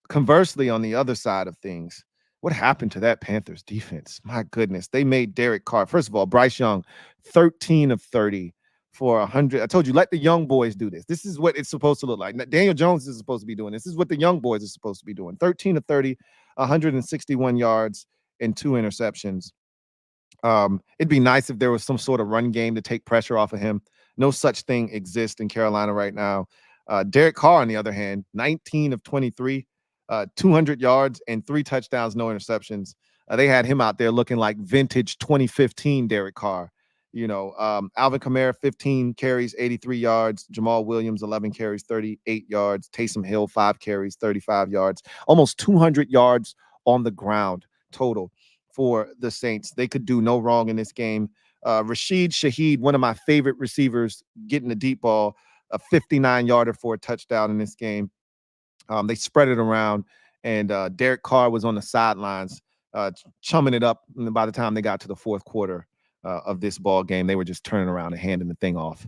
Conversely, on the other side of things, what happened to that Panthers defense? My goodness, they made Derek Carr. First of all, Bryce Young, 13 of 30 for 100. I told you, let the young boys do this. This is what it's supposed to look like. Daniel Jones is supposed to be doing this. This is what the young boys are supposed to be doing. 13 of 30, 161 yards and 2 interceptions. It'd be nice if there was some sort of run game to take pressure off of him. No such thing exists in Carolina right now. Derek Carr, on the other hand, 19 of 23. 200 yards and 3 touchdowns, no interceptions. They had him out there looking like vintage 2015 Derek Carr. Alvin Kamara, 15 carries, 83 yards. Jamal Williams, 11 carries, 38 yards. Taysom Hill, 5 carries, 35 yards. Almost 200 yards on the ground total for the Saints. They could do no wrong in this game. Rashid Shaheed, one of my favorite receivers, getting the deep ball, a 59-yarder for a touchdown in this game. They spread it around, and Derek Carr was on the sidelines chumming it up. And by the time they got to the fourth quarter of this ball game, they were just turning around and handing the thing off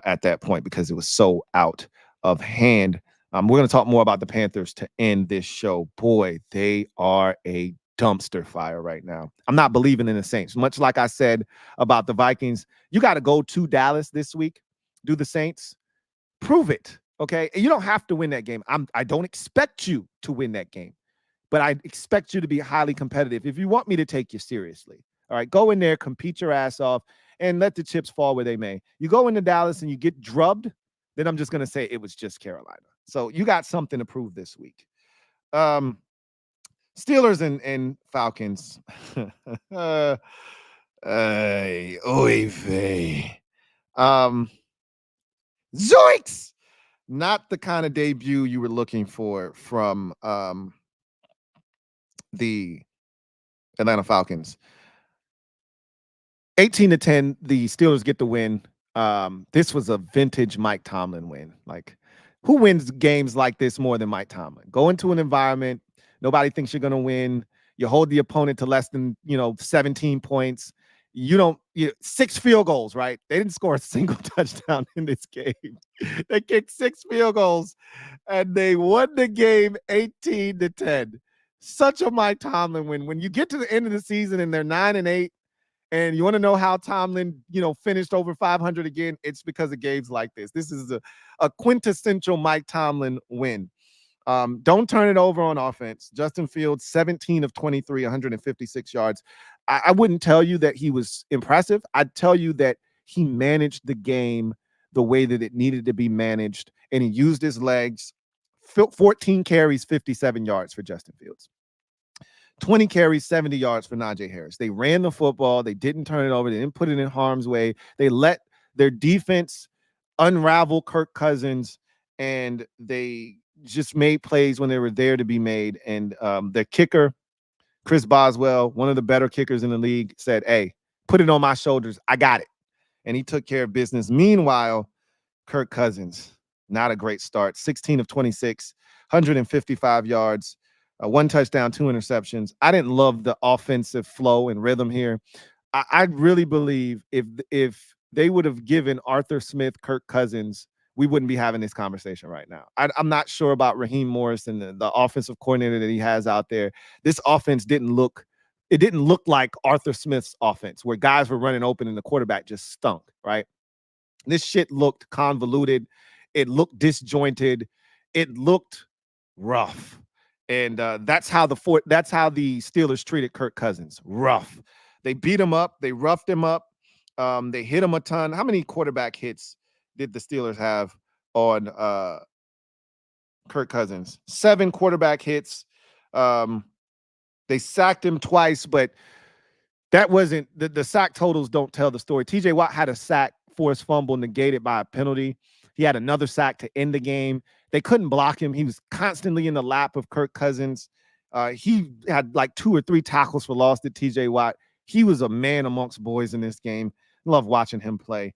at that point because it was so out of hand. We're going to talk more about the Panthers to end this show. Boy, they are a dumpster fire right now. I'm not believing in the Saints. Much like I said about the Vikings, you got to go to Dallas this week, do the Saints, prove it. Okay. And you don't have to win that game. I don't expect you to win that game, but I expect you to be highly competitive if you want me to take you seriously. All right. Go in there, compete your ass off, and let the chips fall where they may. You go into Dallas and you get drubbed, then I'm just going to say it was just Carolina. So you got something to prove this week. Steelers and Falcons. Oy vey. Zoinks! Not the kind of debut you were looking for from the Atlanta Falcons. 18-10, the Steelers get the win. This was a vintage Mike Tomlin win. Like, who wins games like this more than Mike Tomlin? Go into an environment, nobody thinks you're going to win. You hold the opponent to less than, 17 points. You don't, 6 field goals, right? They didn't score a single touchdown in this game. They kicked 6 field goals, and they won the game 18-10. Such a Mike Tomlin win. When you get to the end of the season and they're 9-8, and you want to know how Tomlin, finished over 500 again, it's because of games like this. This is a quintessential Mike Tomlin win. Don't turn it over on offense. Justin Fields, 17 of 23, 156 yards. I wouldn't tell you that he was impressive. I'd tell you that he managed the game the way that it needed to be managed, and he used his legs. 14 carries, 57 yards for Justin Fields. 20 carries, 70 yards for Najee Harris. They ran the football. They didn't turn it over. They didn't put it in harm's way. They let their defense unravel Kirk Cousins, and they just made plays when they were there to be made. And their kicker, Chris Boswell, one of the better kickers in the league, said, "Hey, put it on my shoulders. I got it." And he took care of business. Meanwhile, Kirk Cousins, not a great start. 16 of 26, 155 yards. 1 touchdown, 2 interceptions. I didn't love the offensive flow and rhythm here. I really believe if they would have given Arthur Smith Kirk Cousins, we wouldn't be having this conversation right now. I'm not sure about Raheem Morris and the offensive coordinator that he has out there. This offense didn't look like Arthur Smith's offense, where guys were running open and the quarterback just stunk, right? This shit looked convoluted. It looked disjointed. It looked rough. And that's how the Steelers treated Kirk Cousins. Rough. They beat him up. They roughed him up. They hit him a ton. How many quarterback hits did the Steelers have on Kirk Cousins? 7 quarterback hits. They sacked him twice, but that wasn't the sack totals don't tell the story. TJ Watt had a sack, forced fumble, negated by a penalty. He had another sack to end the game. They couldn't block him. He was constantly in the lap of Kirk Cousins. He had like 2 or 3 tackles for loss to TJ Watt. He was a man amongst boys in this game. Love watching him play.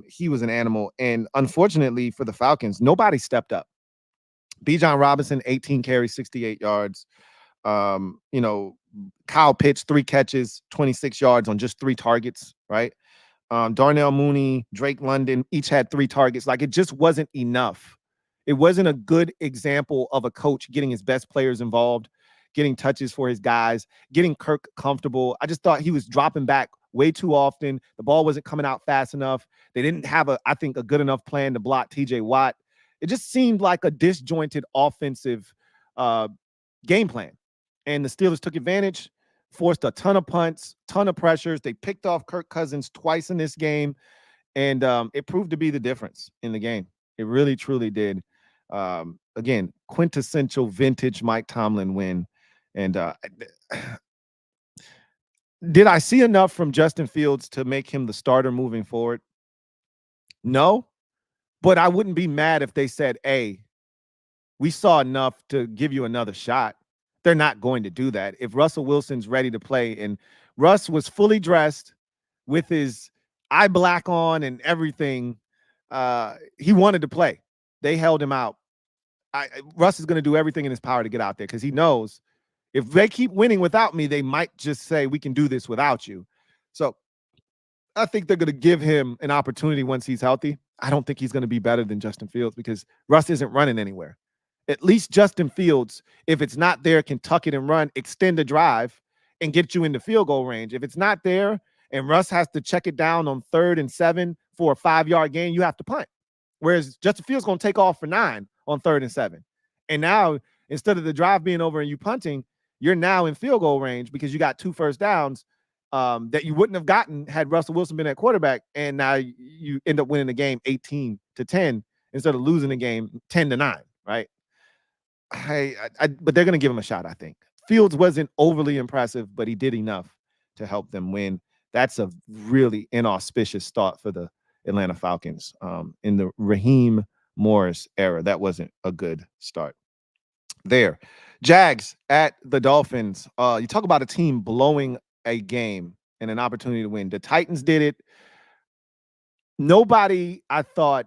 He was an animal. And unfortunately for the Falcons, nobody stepped up. Bijan Robinson, 18 carries, 68 yards. Kyle Pitts, 3 catches, 26 yards on just 3 targets, right? Darnell Mooney, Drake London, each had 3 targets. Like, it just wasn't enough. It wasn't a good example of a coach getting his best players involved, getting touches for his guys, getting Kirk comfortable. I just thought he was dropping back way too often. The ball wasn't coming out fast enough. They didn't have a good enough plan to block TJ Watt. It just seemed like a disjointed offensive game plan. And the Steelers took advantage, forced a ton of punts, ton of pressures. They picked off Kirk Cousins twice in this game, and it proved to be the difference in the game. It really, truly did. Again, quintessential vintage Mike Tomlin win. And did I see enough from Justin Fields to make him the starter moving forward? No, but I wouldn't be mad if they said, "Hey, we saw enough to give you another shot." They're not going to do that. If Russell Wilson's ready to play, and Russ was fully dressed with his eye black on and everything, he wanted to play. They held him out. Russ is going to do everything in his power to get out there because he knows if they keep winning without me, they might just say, we can do this without you. So I think they're going to give him an opportunity once he's healthy. I don't think he's going to be better than Justin Fields because Russ isn't running anywhere. At least Justin Fields, if it's not there, can tuck it and run, extend the drive, and get you into field goal range. If it's not there and Russ has to check it down on 3rd and 7 for a 5-yard gain, you have to punt. Whereas Justin Fields going to take off for 9 on 3rd and 7. And now, instead of the drive being over and you punting, you're now in field goal range because you got 2 first downs that you wouldn't have gotten had Russell Wilson been at quarterback. And now you end up winning the game 18-10 instead of losing the game 10-9, right? But they're going to give him a shot, I think. Fields wasn't overly impressive, but he did enough to help them win. That's a really inauspicious start for the Atlanta Falcons in the Raheem Morris era. That wasn't a good start there. Jags at the Dolphins. You talk about a team blowing a game and an opportunity to win. The Titans did it. Nobody, I thought,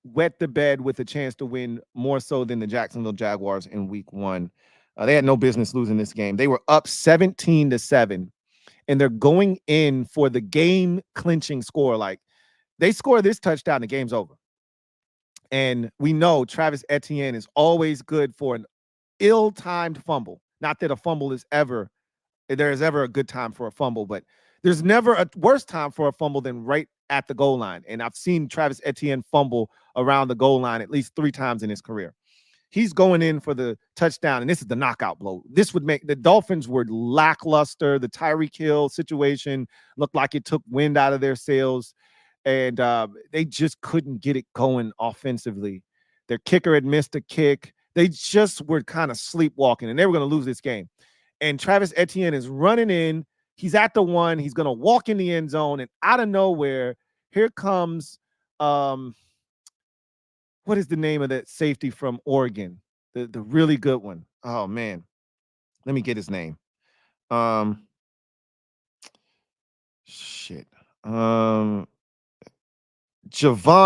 wet the bed with a chance to win more so than the Jacksonville Jaguars in week 1. They had no business losing this game. They were up 17-7, and they're going in for the game-clinching score. Like, they score this touchdown, the game's over. And we know Travis Etienne is always good for an ill-timed fumble. Not that a fumble is ever a good time for a fumble, but there's never a worse time for a fumble than right at the goal line. And I've seen Travis Etienne fumble around the goal line at least 3 times in his career. He's going in for the touchdown, and this is the knockout blow. This would make the Dolphins were lackluster. The Tyreek Hill situation looked like it took wind out of their sails, and they just couldn't get it going offensively. Their kicker had missed a kick. They just were kind of sleepwalking, and they were going to lose this game. And Travis Etienne is running in. He's at the 1. He's going to walk in the end zone, and out of nowhere, here comes what is the name of that safety from Oregon? The really good one. Oh, man. Let me get his name. Javon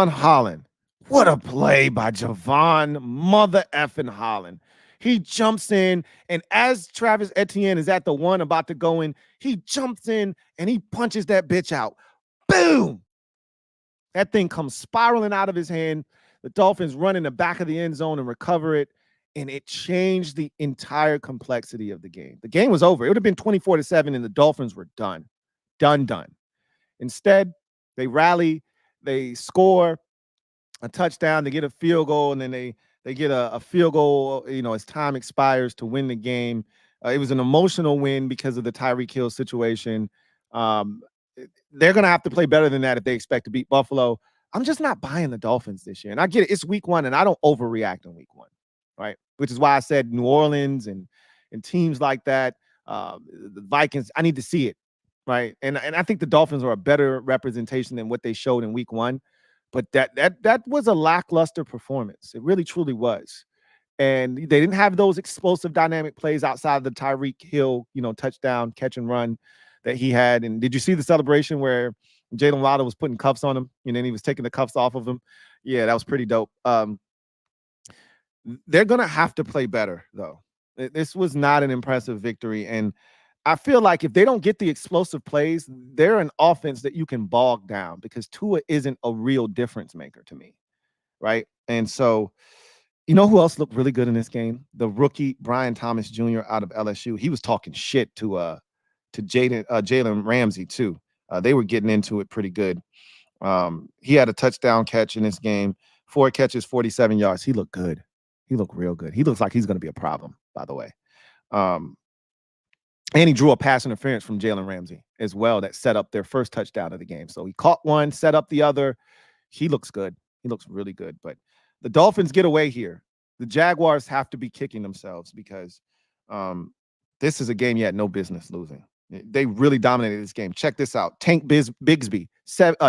Holland. What a play by Javon mother effing Holland. He jumps in, and as Travis Etienne is at the 1 about to go in, he jumps in and he punches that bitch out. Boom! That thing comes spiraling out of his hand. The Dolphins run in the back of the end zone and recover it, and it changed the entire complexity of the game. The game was over. It would have been 24-7, and the Dolphins were done. Done. Instead, they rally, they score a touchdown to get a field goal, and then they get a field goal, as time expires to win the game. It was an emotional win because of the Tyreek Hill situation. They're going to have to play better than that if they expect to beat Buffalo. I'm just not buying the Dolphins this year. And I get it. It's week 1, and I don't overreact in week 1, right? Which is why I said New Orleans and teams like that, the Vikings, I need to see it, right? And I think the Dolphins are a better representation than what they showed in week 1. But that was a lackluster performance. It really, truly was. And they didn't have those explosive dynamic plays outside of the Tyreek Hill, touchdown, catch and run that he had. And did you see the celebration where Jalen Waddle was putting cuffs on him and then he was taking the cuffs off of him? Yeah, that was pretty dope. They're going to have to play better, though. This was not an impressive victory. And I feel like if they don't get the explosive plays, they're an offense that you can bog down because Tua isn't a real difference maker to me, right? And so, you know who else looked really good in this game? The rookie Brian Thomas Jr. out of LSU. He was talking shit to Jalen Ramsey too. They were getting into it pretty good. He had a touchdown catch in this game, 4 catches, 47 yards. He looked good. He looked real good. He looks like he's going to be a problem, by the way. And he drew a pass interference from Jalen Ramsey as well that set up their first touchdown of the game. So he caught one, set up the other. He looks good. He looks really good. But the Dolphins get away here. The Jaguars have to be kicking themselves because this is a game you had no business losing. They really dominated this game. Check this out. Tank Bigsby,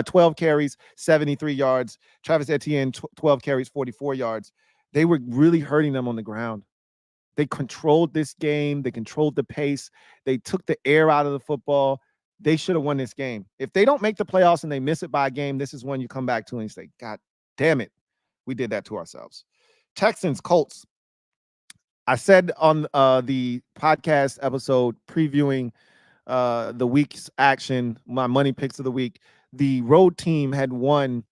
12 carries, 73 yards. Travis Etienne, 12 carries, 44 yards. They were really hurting them on the ground. They controlled this game. They controlled the pace. They took the air out of the football. They should have won this game. If they don't make the playoffs and they miss it by a game, this is when you come back to and you say, God damn it, we did that to ourselves. Texans, Colts. I said on the podcast episode previewing the week's action, my money picks of the week, the road team had won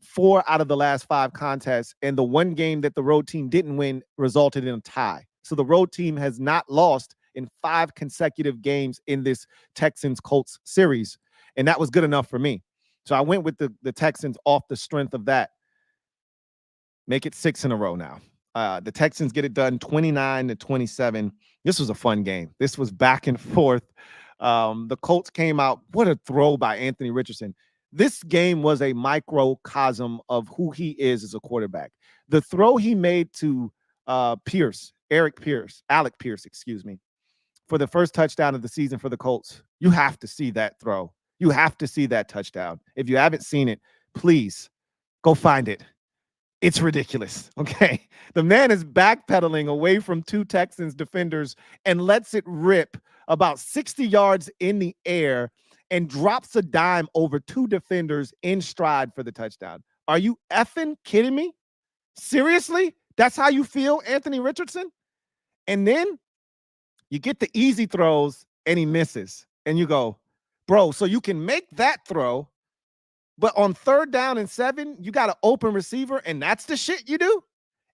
4 out of the last 5 contests, and the one game that the road team didn't win resulted in a tie. So the road team has not lost in 5 consecutive games in this Texans-Colts series, and that was good enough for me. So I went with the Texans off the strength of that. Make it 6 in a row now. The Texans get it done 29-27. This was a fun game. This was back and forth. The Colts came out. What a throw by Anthony Richardson. This game was a microcosm of who he is as a quarterback. The throw he made to Alec Pierce, for the first touchdown of the season for the Colts. You have to see that throw. You have to see that touchdown. If you haven't seen it, please go find it. It's ridiculous, okay? The man is backpedaling away from 2 Texans defenders and lets it rip about 60 yards in the air and drops a dime over 2 defenders in stride for the touchdown. Are you effing kidding me? Seriously? That's how you feel, Anthony Richardson? And then you get the easy throws and he misses. And you go, bro, so you can make that throw, but on 3rd down and 7, you got an open receiver, and that's the shit you do?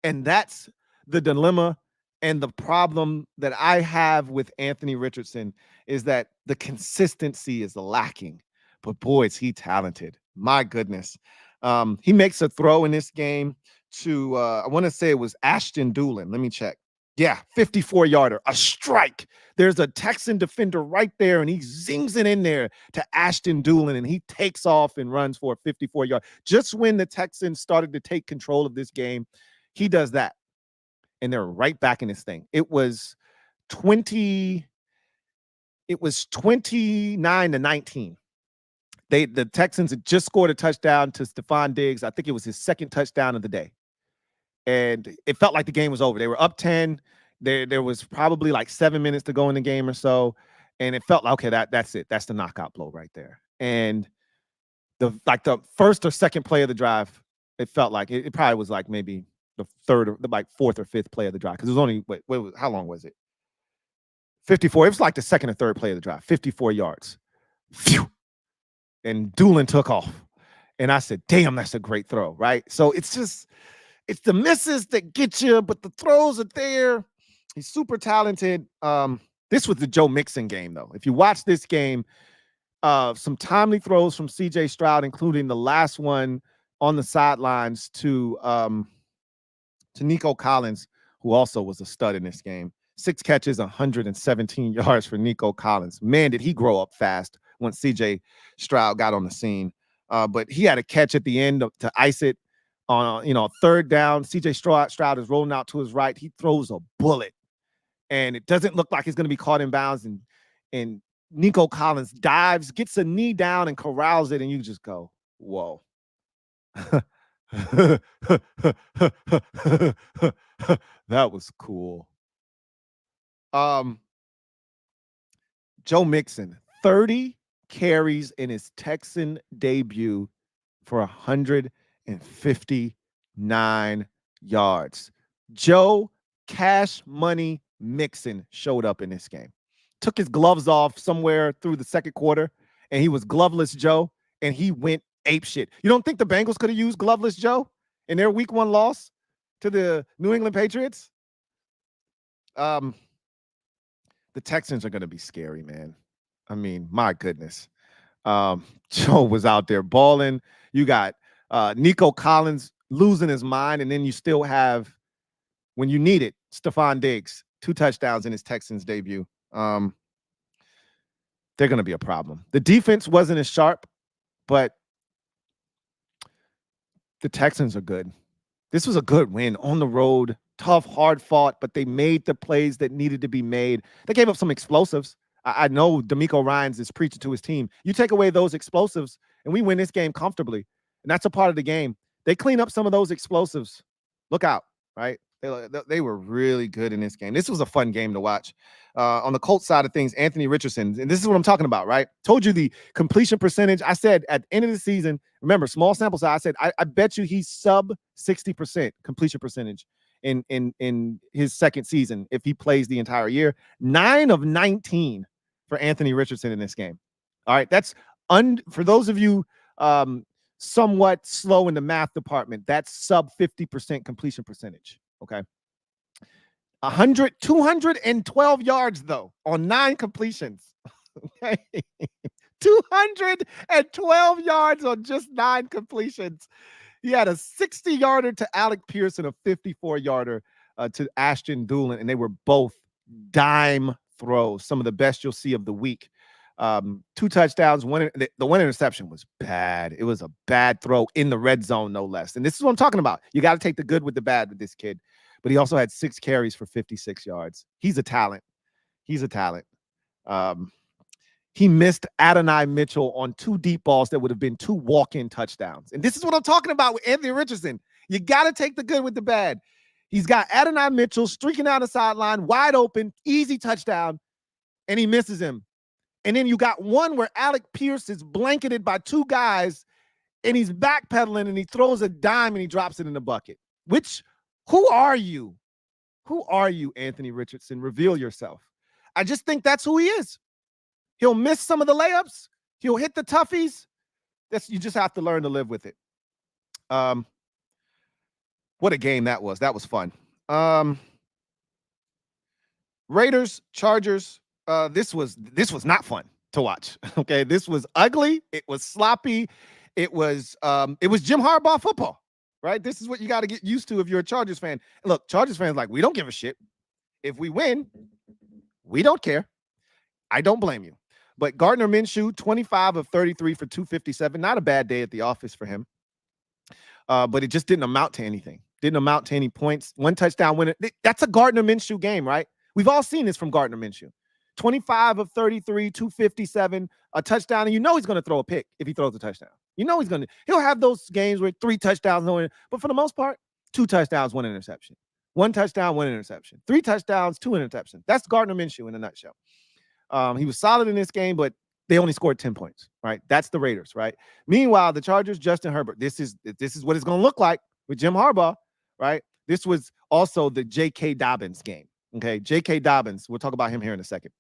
And that's the dilemma and the problem that I have with Anthony Richardson is that the consistency is lacking. But boy, is he talented. My goodness. He makes a throw in this game to, I want to say it was Ashton Doolin. Let me check. Yeah, 54-yarder, a strike. There's a Texan defender right there, and he zings it in there to Ashton Doolin, and he takes off and runs for a 54-yard. Just when the Texans started to take control of this game, he does that, and they're right back in this thing. It was 29-19. The Texans had just scored a touchdown to Stephon Diggs. I think it was his 2nd touchdown of the day. And it felt like the game was over. They were up 10. There was probably like 7 minutes to go in the game or so. And it felt like, okay, that's it. That's the knockout blow right there. And the first or second play of the drive, it felt like it probably was like maybe the 3rd or the 4th or 5th play of the drive. Because it was only, how long was it? 54. It was like the 2nd or 3rd play of the drive, 54 yards. Phew. And Doolin took off. And I said, damn, that's a great throw, right? So it's the misses that get you, but the throws are there. He's super talented. This was the Joe Mixon game, though. If you watch this game, some timely throws from C.J. Stroud, including the last one on the sidelines to Nico Collins, who also was a stud in this game. 6 catches, 117 yards for Nico Collins. Man, did he grow up fast once C.J. Stroud got on the scene. But he had a catch at the end to ice it. On 3rd down, C.J. Stroud is rolling out to his right. He throws a bullet, and it doesn't look like he's going to be caught in bounds. And Nico Collins dives, gets a knee down, and corrals it, and you just go, whoa. That was cool. Joe Mixon, 30 carries in his Texan debut for 159 yards. Joe Cash Money Mixon showed up in this game. Took his gloves off somewhere through the 2nd quarter, and he was gloveless Joe, and he went apeshit. You don't think the Bengals could have used gloveless Joe in their week 1 loss to the New England Patriots? The Texans are going to be scary, man. I mean, my goodness. Joe was out there balling. You got Nico Collins losing his mind, and then you still have, when you need it, Stephon Diggs, 2 touchdowns in his Texans debut. They're going to be a problem. The defense wasn't as sharp, but the Texans are good. This was a good win on the road. Tough, hard fought, but they made the plays that needed to be made. They gave up some explosives. I know D'Amico Ryans is preaching to his team. You take away those explosives, and we win this game comfortably. And that's a part of the game. They clean up some of those explosives. Look out, right? They were really good in this game. This was a fun game to watch. On the Colts side of things, Anthony Richardson, and this is what I'm talking about, right? Told you the completion percentage. I said at the end of the season, remember, small sample size, I said, I bet you he's sub 60% completion percentage in his second season if he plays the entire year. 9 of 19 for Anthony Richardson in this game. All right, that's for those of you somewhat slow in the math department, that's sub 50% completion percentage. Okay. 212 yards though on 9 completions. Okay. 212 yards on just 9 completions. He had a 60-yarder to Alec Pierce and a 54-yarder to Ashton Doolin, and they were both dime throws, some of the best you'll see of the week. 2 touchdowns. The one interception was bad. It was a bad throw in the red zone, no less. And this is what I'm talking about. You got to take the good with the bad with this kid. But he also had 6 carries for 56 yards. He's a talent. He missed Adonai Mitchell on 2 deep balls that would have been 2 walk-in touchdowns. And this is what I'm talking about with Anthony Richardson. You got to take the good with the bad. He's got Adonai Mitchell streaking down the sideline, wide open, easy touchdown, and he misses him. And then you got one where Alec Pierce is blanketed by 2 guys, and he's backpedaling, and he throws a dime, and he drops it in the bucket. Who are you? Who are you, Anthony Richardson? Reveal yourself. I just think that's who he is. He'll miss some of the layups. He'll hit the toughies. You just have to learn to live with it. What a game that was. That was fun. Raiders, Chargers. This was not fun to watch. Okay, this was ugly. It was sloppy. It was Jim Harbaugh football, right? This is what you got to get used to if you're a Chargers fan. Look, Chargers fans we don't give a shit. If we win, we don't care. I don't blame you. But Gardner Minshew, 25 of 33 for 257. Not a bad day at the office for him. But it just didn't amount to anything. Didn't amount to any points. 1 touchdown winner. That's a Gardner Minshew game, right? We've all seen this from Gardner Minshew. 25 of 33, 257, a touchdown, and he's going to throw a pick if he throws a touchdown. He'll have those games where 3 touchdowns, but for the most part, 2 touchdowns, 1 interception. 1 touchdown, 1 interception. 3 touchdowns, 2 interceptions. That's Gardner Minshew in a nutshell. He was solid in this game, but they only scored 10 points, right? That's the Raiders, right? Meanwhile, the Chargers, Justin Herbert. This is what it's going to look like with Jim Harbaugh, right? This was also the J.K. Dobbins game, okay? J.K. Dobbins, we'll talk about him here in a second.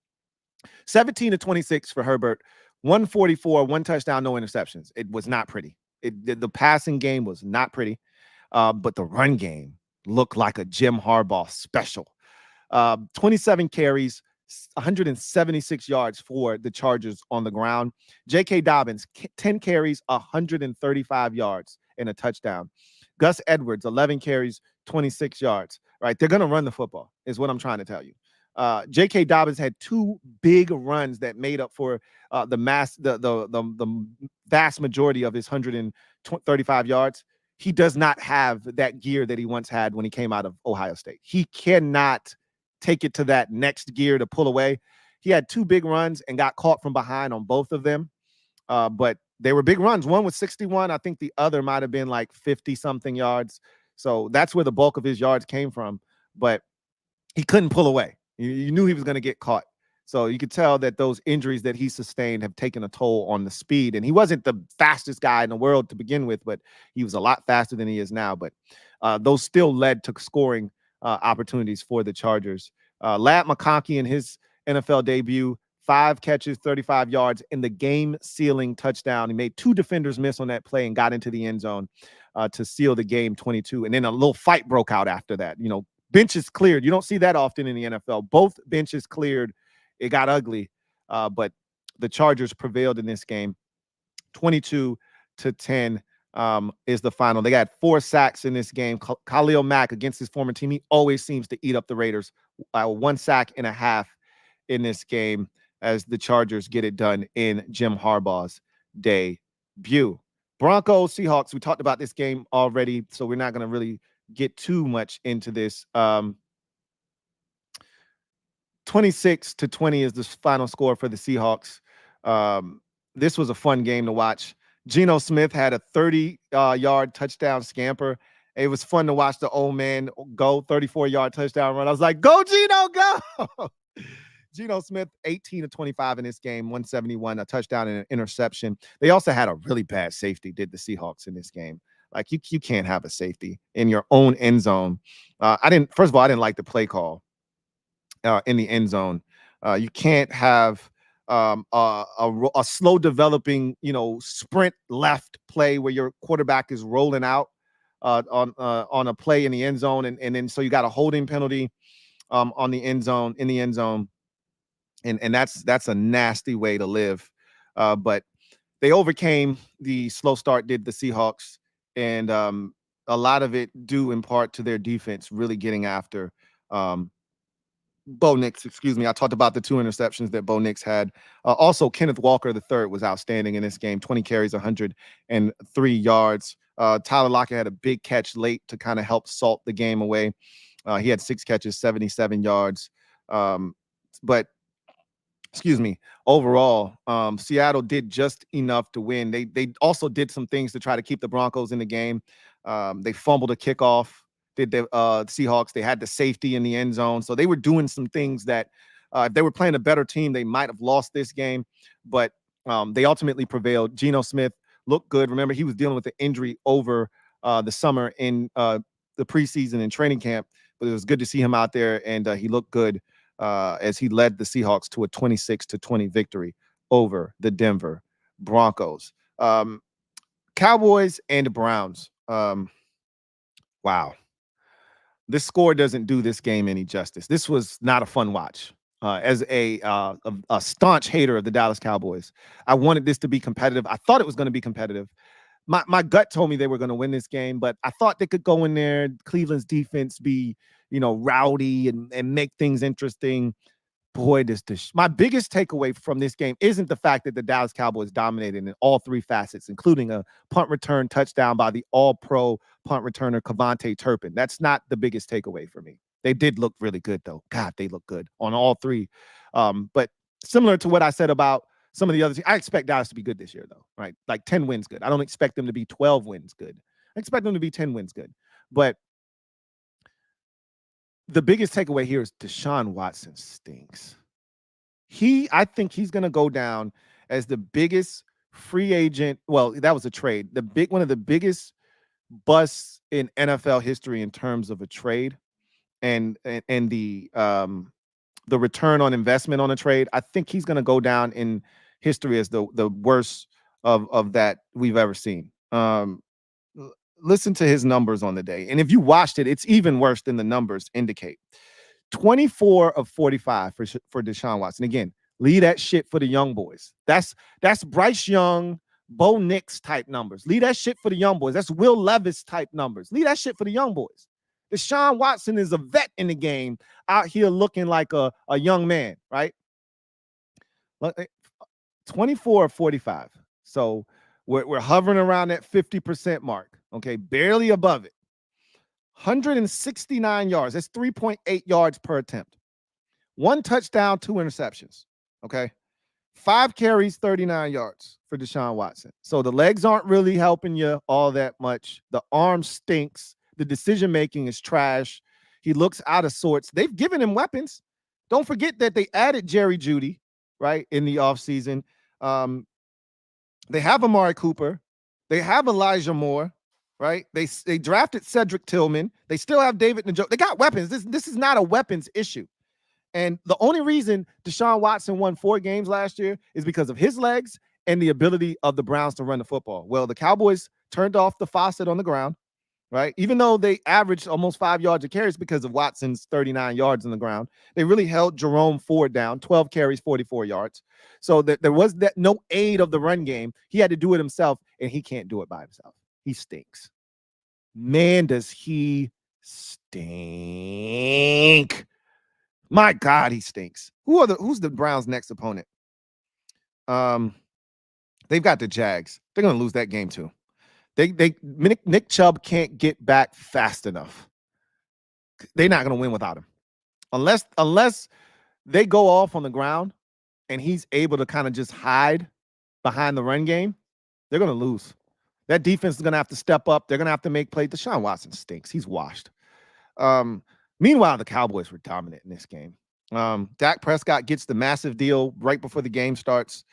17 to 26 for Herbert, 144, 1 touchdown, no interceptions. It was not pretty. The passing game was not pretty, but the run game looked like a Jim Harbaugh special. 27 carries, 176 yards for the Chargers on the ground. J.K. Dobbins, 10 carries, 135 yards and a touchdown. Gus Edwards, 11 carries, 26 yards. Right? They're going to run the football is what I'm trying to tell you. J.K. Dobbins had 2 big runs that made up for the vast majority of his 135 yards. He does not have that gear that he once had when he came out of Ohio State. He cannot take it to that next gear to pull away. He had 2 big runs and got caught from behind on both of them. But they were big runs. One was 61. I think the other might have been 50-something yards. So that's where the bulk of his yards came from. But he couldn't pull away. You knew he was going to get caught. So you could tell that those injuries that he sustained have taken a toll on the speed. And he wasn't the fastest guy in the world to begin with, but he was a lot faster than he is now. But those still led to scoring opportunities for the Chargers. Ladd McConkey in his NFL debut, 5 catches, 35 yards in the game-sealing touchdown. He made 2 defenders miss on that play and got into the end zone to seal the game 22. And then a little fight broke out after that. Benches cleared. You don't see that often in the NFL. Both benches cleared. It got ugly, but the Chargers prevailed in this game. 22-10 is the final. They got 4 sacks in this game. Khalil Mack against his former team, he always seems to eat up the Raiders. 1 sack and a half in this game as the Chargers get it done in Jim Harbaugh's debut. Broncos, Seahawks, we talked about this game already, so we're not going to really get too much into this. 26-20 is the final score for the Seahawks. This was a fun game to watch. Geno Smith had a 30-yard touchdown scamper. It was fun to watch the old man go 34-yard touchdown run. I was like, go, Geno, go! Geno Smith, 18-25 in this game, 171, a touchdown and an interception. They also had a really bad safety, did the Seahawks in this game. Like you can't have a safety in your own end zone. First of all, I didn't like the play call in the end zone. You can't have a slow developing, sprint left play where your quarterback is rolling out on a play in the end zone, and then so you got a holding penalty on the end zone in the end zone, and that's a nasty way to live. But they overcame the slow start. Did the Seahawks, and a lot of it due in part to their defense really getting after Bo Nix, excuse me. I talked about the 2 interceptions that Bo Nix had. Also, Kenneth Walker III was outstanding in this game. 20 carries, 103 yards. Tyler Lockett had a big catch late to kind of help salt the game away. He had 6 catches, 77 yards. But excuse me, overall, Seattle did just enough to win. They also did some things to try to keep the Broncos in the game. They fumbled a kickoff. Did the Seahawks? They had the safety in the end zone, so they were doing some things that if they were playing a better team, they might have lost this game. But they ultimately prevailed. Geno Smith looked good. Remember, he was dealing with the injury over the summer in the preseason and training camp, but it was good to see him out there, and he looked good as he led the Seahawks to a 26-20 victory over the Denver Broncos. Cowboys and the Browns. Wow. This score doesn't do this game any justice. This was not a fun watch. As a staunch hater of the Dallas Cowboys, I wanted this to be competitive. I thought it was going to be competitive. My gut told me they were going to win this game, but I thought they could go in there, Cleveland's defense be, rowdy and make things interesting. Boy, my biggest takeaway from this game isn't the fact that the Dallas Cowboys dominated in all 3 facets, including a punt return touchdown by the all-pro punt returner Kevontae Turpin. That's not the biggest takeaway for me. They did look really good, though. God, they look good on all 3. But similar to what I said about some of the others, I expect Dallas to be good this year, though, right? Like 10 wins good. I don't expect them to be 12 wins good. I expect them to be 10 wins good. But the biggest takeaway here is Deshaun Watson stinks. I think he's going to go down as the biggest free agent. Well, that was a trade. One of the biggest busts in NFL history in terms of a trade and the return on investment on a trade. I think he's going to go down in history as the worst of that we've ever seen. Listen to his numbers on the day. And if you watched it, it's even worse than the numbers indicate. 24 of 45 for Deshaun Watson. Again, leave that shit for the young boys. That's Bryce Young, Bo Nix type numbers. Leave that shit for the young boys. That's Will Levis type numbers. Leave that shit for the young boys. Deshaun Watson is a vet in the game out here looking like a young man, right? 24 of 45. So we're hovering around that 50% mark. Okay, barely above it. 169 yards. That's 3.8 yards per attempt. 1 touchdown, 2 interceptions. Okay. 5 carries, 39 yards for Deshaun Watson. So the legs aren't really helping you all that much. The arm stinks. The decision-making is trash. He looks out of sorts. They've given him weapons. Don't forget that they added Jerry Jeudy, right, in the offseason. They have Amari Cooper. They have Elijah Moore. Right? They drafted Cedric Tillman. They still have David Njoku. They got weapons. This is not a weapons issue. And the only reason Deshaun Watson won 4 games last year is because of his legs and the ability of the Browns to run the football. Well, the Cowboys turned off the faucet on the ground, right? Even though they averaged almost 5 yards of carries because of Watson's 39 yards on the ground, they really held Jerome Ford down, 12 carries, 44 yards. So that there was no aid of the run game. He had to do it himself, and he can't do it by himself. He stinks. Man, does he stink. My God, he stinks. Who's the Browns' next opponent? They've got the Jags. They're going to lose that game too. Nick Chubb can't get back fast enough. They're not going to win without him. Unless they go off on the ground and he's able to kind of just hide behind the run game, they're going to lose. That defense is going to have to step up. They're going to have to make plays. Deshaun Watson stinks. He's washed. Meanwhile, the Cowboys were dominant in this game. Dak Prescott gets the massive deal right before the game starts.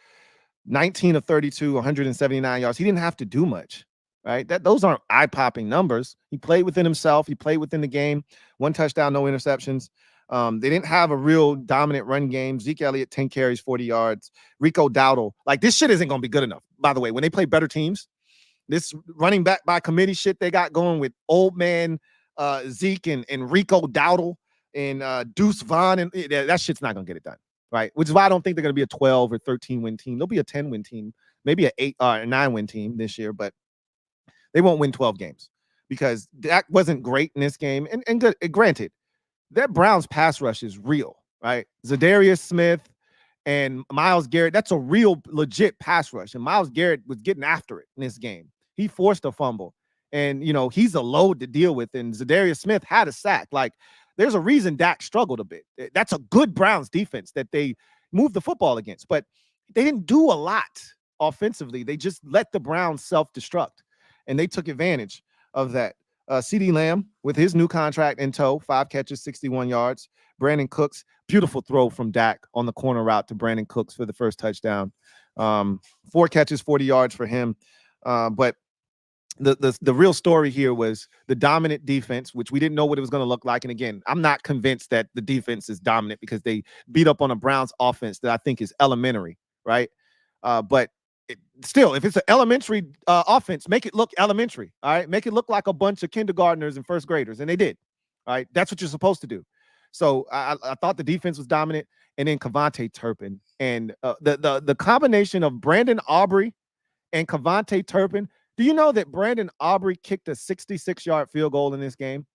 19 of 32, 179 yards. He didn't have to do much. right? Those aren't eye-popping numbers. He played within himself. He played within the game. 1 touchdown, no interceptions. They didn't have a real dominant run game. Zeke Elliott, 10 carries, 40 yards. Rico Dowdle. Like, this shit isn't going to be good enough. By the way, when they play better teams, this running back by committee shit they got going with old man Zeke and Rico Dowdle and Deuce Vaughn, and that shit's not going to get it done, right? Which is why I don't think they're going to be a 12 or 13 win team. They'll be a 10 win team, maybe a 8 or 9 win team this year, but they won't win 12 games because Dak wasn't great in this game. And good, granted, that Browns pass rush is real, right? Zadarius Smith and Myles Garrett, that's a real legit pass rush. And Myles Garrett was getting after it in this game. He forced a fumble. And, he's a load to deal with. And Zadarius Smith had a sack. Like, there's a reason Dak struggled a bit. That's a good Browns defense that they moved the football against. But they didn't do a lot offensively. They just let the Browns self-destruct. And they took advantage of that. CeeDee Lamb, with his new contract in tow, 5 catches, 61 yards. Brandon Cooks, beautiful throw from Dak on the corner route to Brandon Cooks for the first touchdown. 4 catches, 40 yards for him. But the real story here was the dominant defense, which we didn't know what it was going to look like. And again, I'm not convinced that the defense is dominant because they beat up on a Browns offense that I think is elementary, right? But still, if it's an elementary offense, make it look elementary. All right, make it look like a bunch of kindergartners and first graders, and they did. All right, that's what you're supposed to do. So I thought the defense was dominant, and then KaVontae Turpin and the combination of Brandon Aubrey and KaVontae Turpin. Do you know that Brandon Aubrey kicked a 66-yard field goal in this game?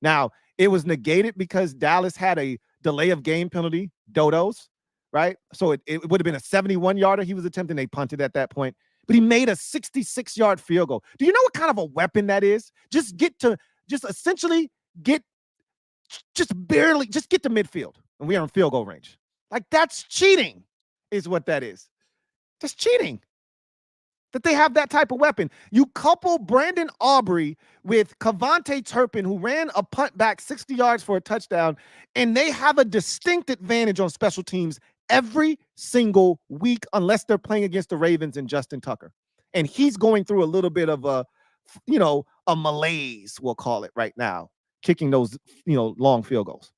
Now, it was negated because Dallas had a delay of game penalty, dodos, right? So it would have been a 71-yarder he was attempting. They punted at that point. But he made a 66-yard field goal. Do you know what kind of a weapon that is? Just essentially get to midfield. And we are in field goal range. Like, that's cheating is what that is. That's cheating. That they have that type of weapon. You couple Brandon Aubrey with KaVontae Turpin, who ran a punt back 60 yards for a touchdown, and they have a distinct advantage on special teams every single week unless they're playing against the Ravens and Justin Tucker. And he's going through a little bit of a malaise, we'll call it right now, kicking those, long field goals.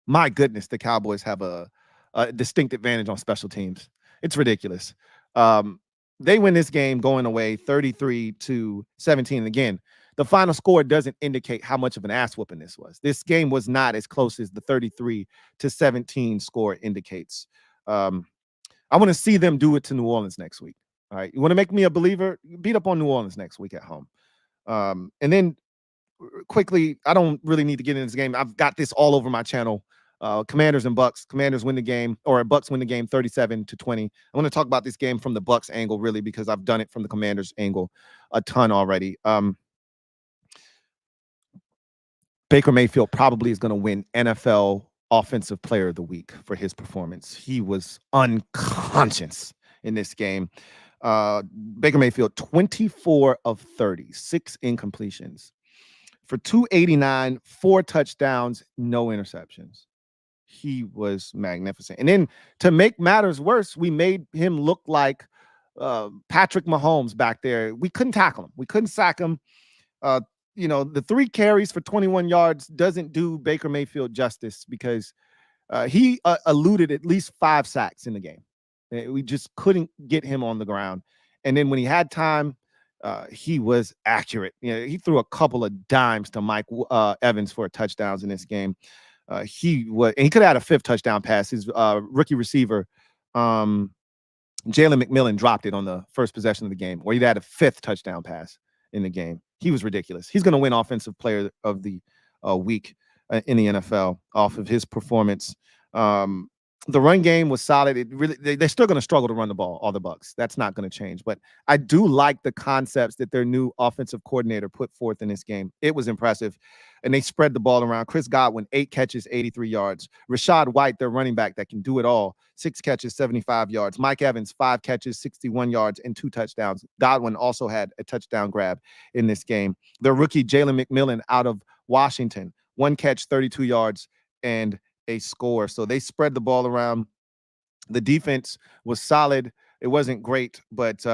My goodness, the Cowboys have a distinct advantage on special teams. It's ridiculous. They win this game going away 33-17. And again, the final score doesn't indicate how much of an ass whooping this was. This game was not as close as the 33-17 score indicates. I want to see them do it to New Orleans next week. All right. You want to make me a believer? Beat up on New Orleans next week at home. And then quickly, I don't really need to get into this game. I've got this all over my channel. Commanders and Bucks. Commanders win the game, or Bucks win the game 37-20. I want to talk about this game from the Bucks angle, really, because I've done it from the Commanders angle a ton already. Baker Mayfield probably is going to win NFL Offensive Player of the Week for his performance. He was unconscious in this game. Baker Mayfield, 24 of 30, 6 incompletions for 289, 4 touchdowns, no interceptions. He was magnificent. And then to make matters worse, we made him look like Patrick Mahomes back there. We couldn't tackle him. We couldn't sack him. The 3 carries for 21 yards doesn't do Baker Mayfield justice because he eluded at least 5 sacks in the game. We just couldn't get him on the ground. And then when he had time, he was accurate. He threw a couple of dimes to Mike Evans for touchdowns in this game. He could have had a 5th touchdown pass. His rookie receiver, Jalen McMillan, dropped it on the first possession of the game, or he'd had a 5th touchdown pass in the game. He was ridiculous. He's going to win Offensive Player of the Week in the NFL off of his performance. The run game was solid. They're still going to struggle to run the ball, all the Bucks. That's not going to change. But I do like the concepts that their new offensive coordinator put forth in this game. It was impressive. And they spread the ball around. Chris Godwin, 8 catches, 83 yards. Rachaad White, their running back that can do it all, 6 catches, 75 yards. Mike Evans, 5 catches, 61 yards, and 2 touchdowns. Godwin also had a touchdown grab in this game. Their rookie, Jalen McMillan, out of Washington, 1 catch, 32 yards, and a score. So they spread the ball around. The defense was solid. It wasn't great, but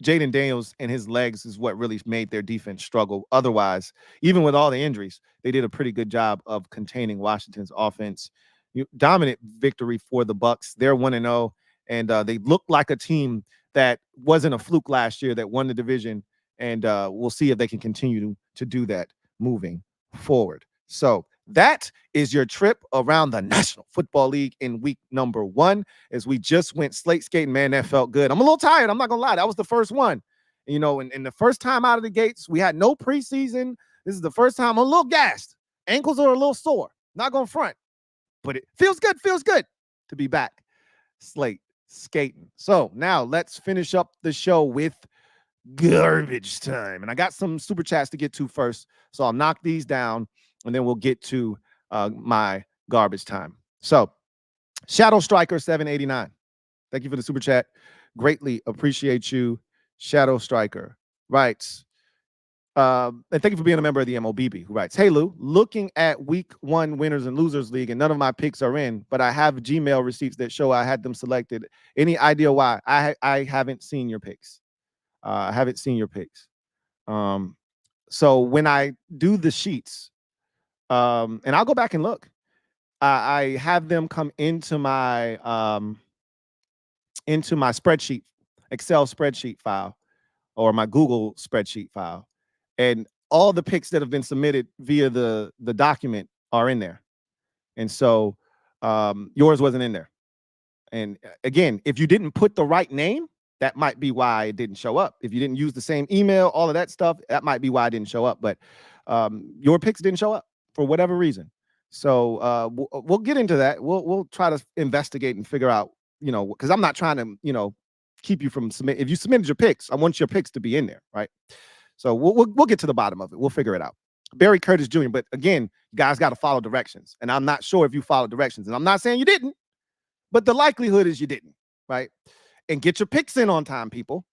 Jaden Daniels and his legs is what really made their defense struggle. Otherwise, even with all the injuries, they did a pretty good job of containing Washington's offense. Dominant victory for the Bucks. They're 1-0, and they look like a team that wasn't a fluke last year that won the division. And we'll see if they can continue to do that moving forward. So that is your trip around the National Football League in week number 1. As we just went slate skating, man, that felt good. I'm a little tired. I'm not going to lie. That was the first one. You know, and the first time out of the gates, we had no preseason. This is the first time I'm a little gassed. Ankles are a little sore. Not going to front. But it feels good to be back slate skating. So now let's finish up the show with garbage time. And I got some super chats to get to first. So I'll knock these down and then we'll get to my garbage time. So Shadow Striker 789. Thank you for the super chat. Greatly appreciate you. Shadow Striker writes, and thank you for being a member of the MOBB, who writes, hey, Lou, looking at week 1 winners and losers league, and none of my picks are in, but I have Gmail receipts that show I had them selected. Any idea why? I haven't seen your picks. I haven't seen your picks. So when I do the sheets, and I'll go back and look, I have them come into my spreadsheet, Excel spreadsheet file, or my Google spreadsheet file. And all the picks that have been submitted via the document are in there. And so yours wasn't in there. And again, if you didn't put the right name, that might be why it didn't show up. If you didn't use the same email, all of that stuff, that might be why it didn't show up. But your picks didn't show up for whatever reason. So we'll get into that. We'll try to investigate and figure out, because I'm not trying to, keep you from submit. If you submitted your picks, I want your picks to be in there, right? So we'll get to the bottom of it. We'll figure it out. Barry Curtis Jr. But again, you guys got to follow directions. And I'm not sure if you followed directions. And I'm not saying you didn't, but the likelihood is you didn't, right? And get your picks in on time, people.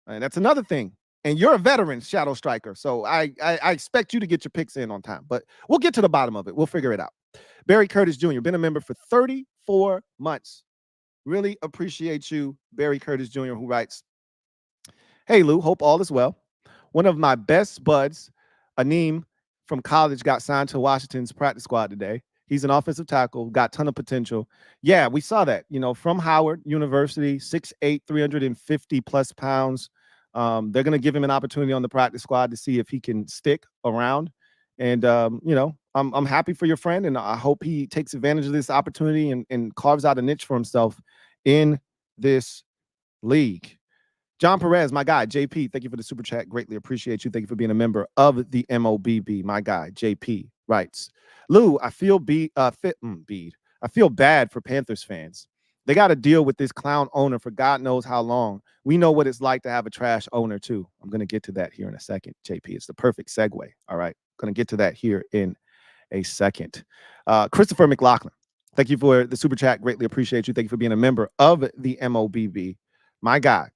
And that's another thing. And you're a veteran, Shadow Striker. So I expect you to get your picks in on time. But we'll get to the bottom of it. We'll figure it out. Barry Curtis Jr., been a member for 34 months. Really appreciate you, Barry Curtis Jr., who writes, hey, Lou, hope all is well. One of my best buds, Aneem from college, got signed to Washington's practice squad today. He's an offensive tackle, got a ton of potential. Yeah, we saw that, from Howard University, 6'8", 350 plus pounds. They're going to give him an opportunity on the practice squad to see if he can stick around. And, I'm happy for your friend, and I hope he takes advantage of this opportunity and carves out a niche for himself in this league. John Perez, my guy, JP, thank you for the super chat. Greatly appreciate you. Thank you for being a member of the MOBB. My guy, JP, writes, Lou, I feel I feel bad for Panthers fans. They got to deal with this clown owner for God knows how long. We know what it's like to have a trash owner, too. I'm going to get to that here in a second, JP. It's the perfect segue. All right. Going to get to that here in a second. Christopher McLaughlin, thank you for the super chat. Greatly appreciate you. Thank you for being a member of the MOBB. My guy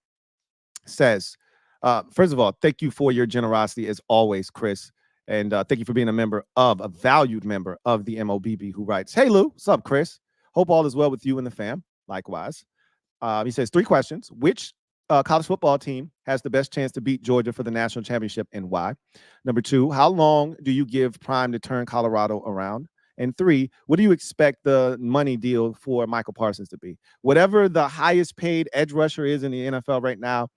says, first of all, thank you for your generosity as always, Chris. And thank you for being a valued member of the MOBB, who writes, hey, Lou, what's up, Chris? Hope all is well with you and the fam. Likewise. He says 3 questions. Which college football team has the best chance to beat Georgia for the national championship and why? Number 2, how long do you give Prime to turn Colorado around? And 3, what do you expect the money deal for Michael Parsons to be? Whatever the highest paid edge rusher is in the NFL right now,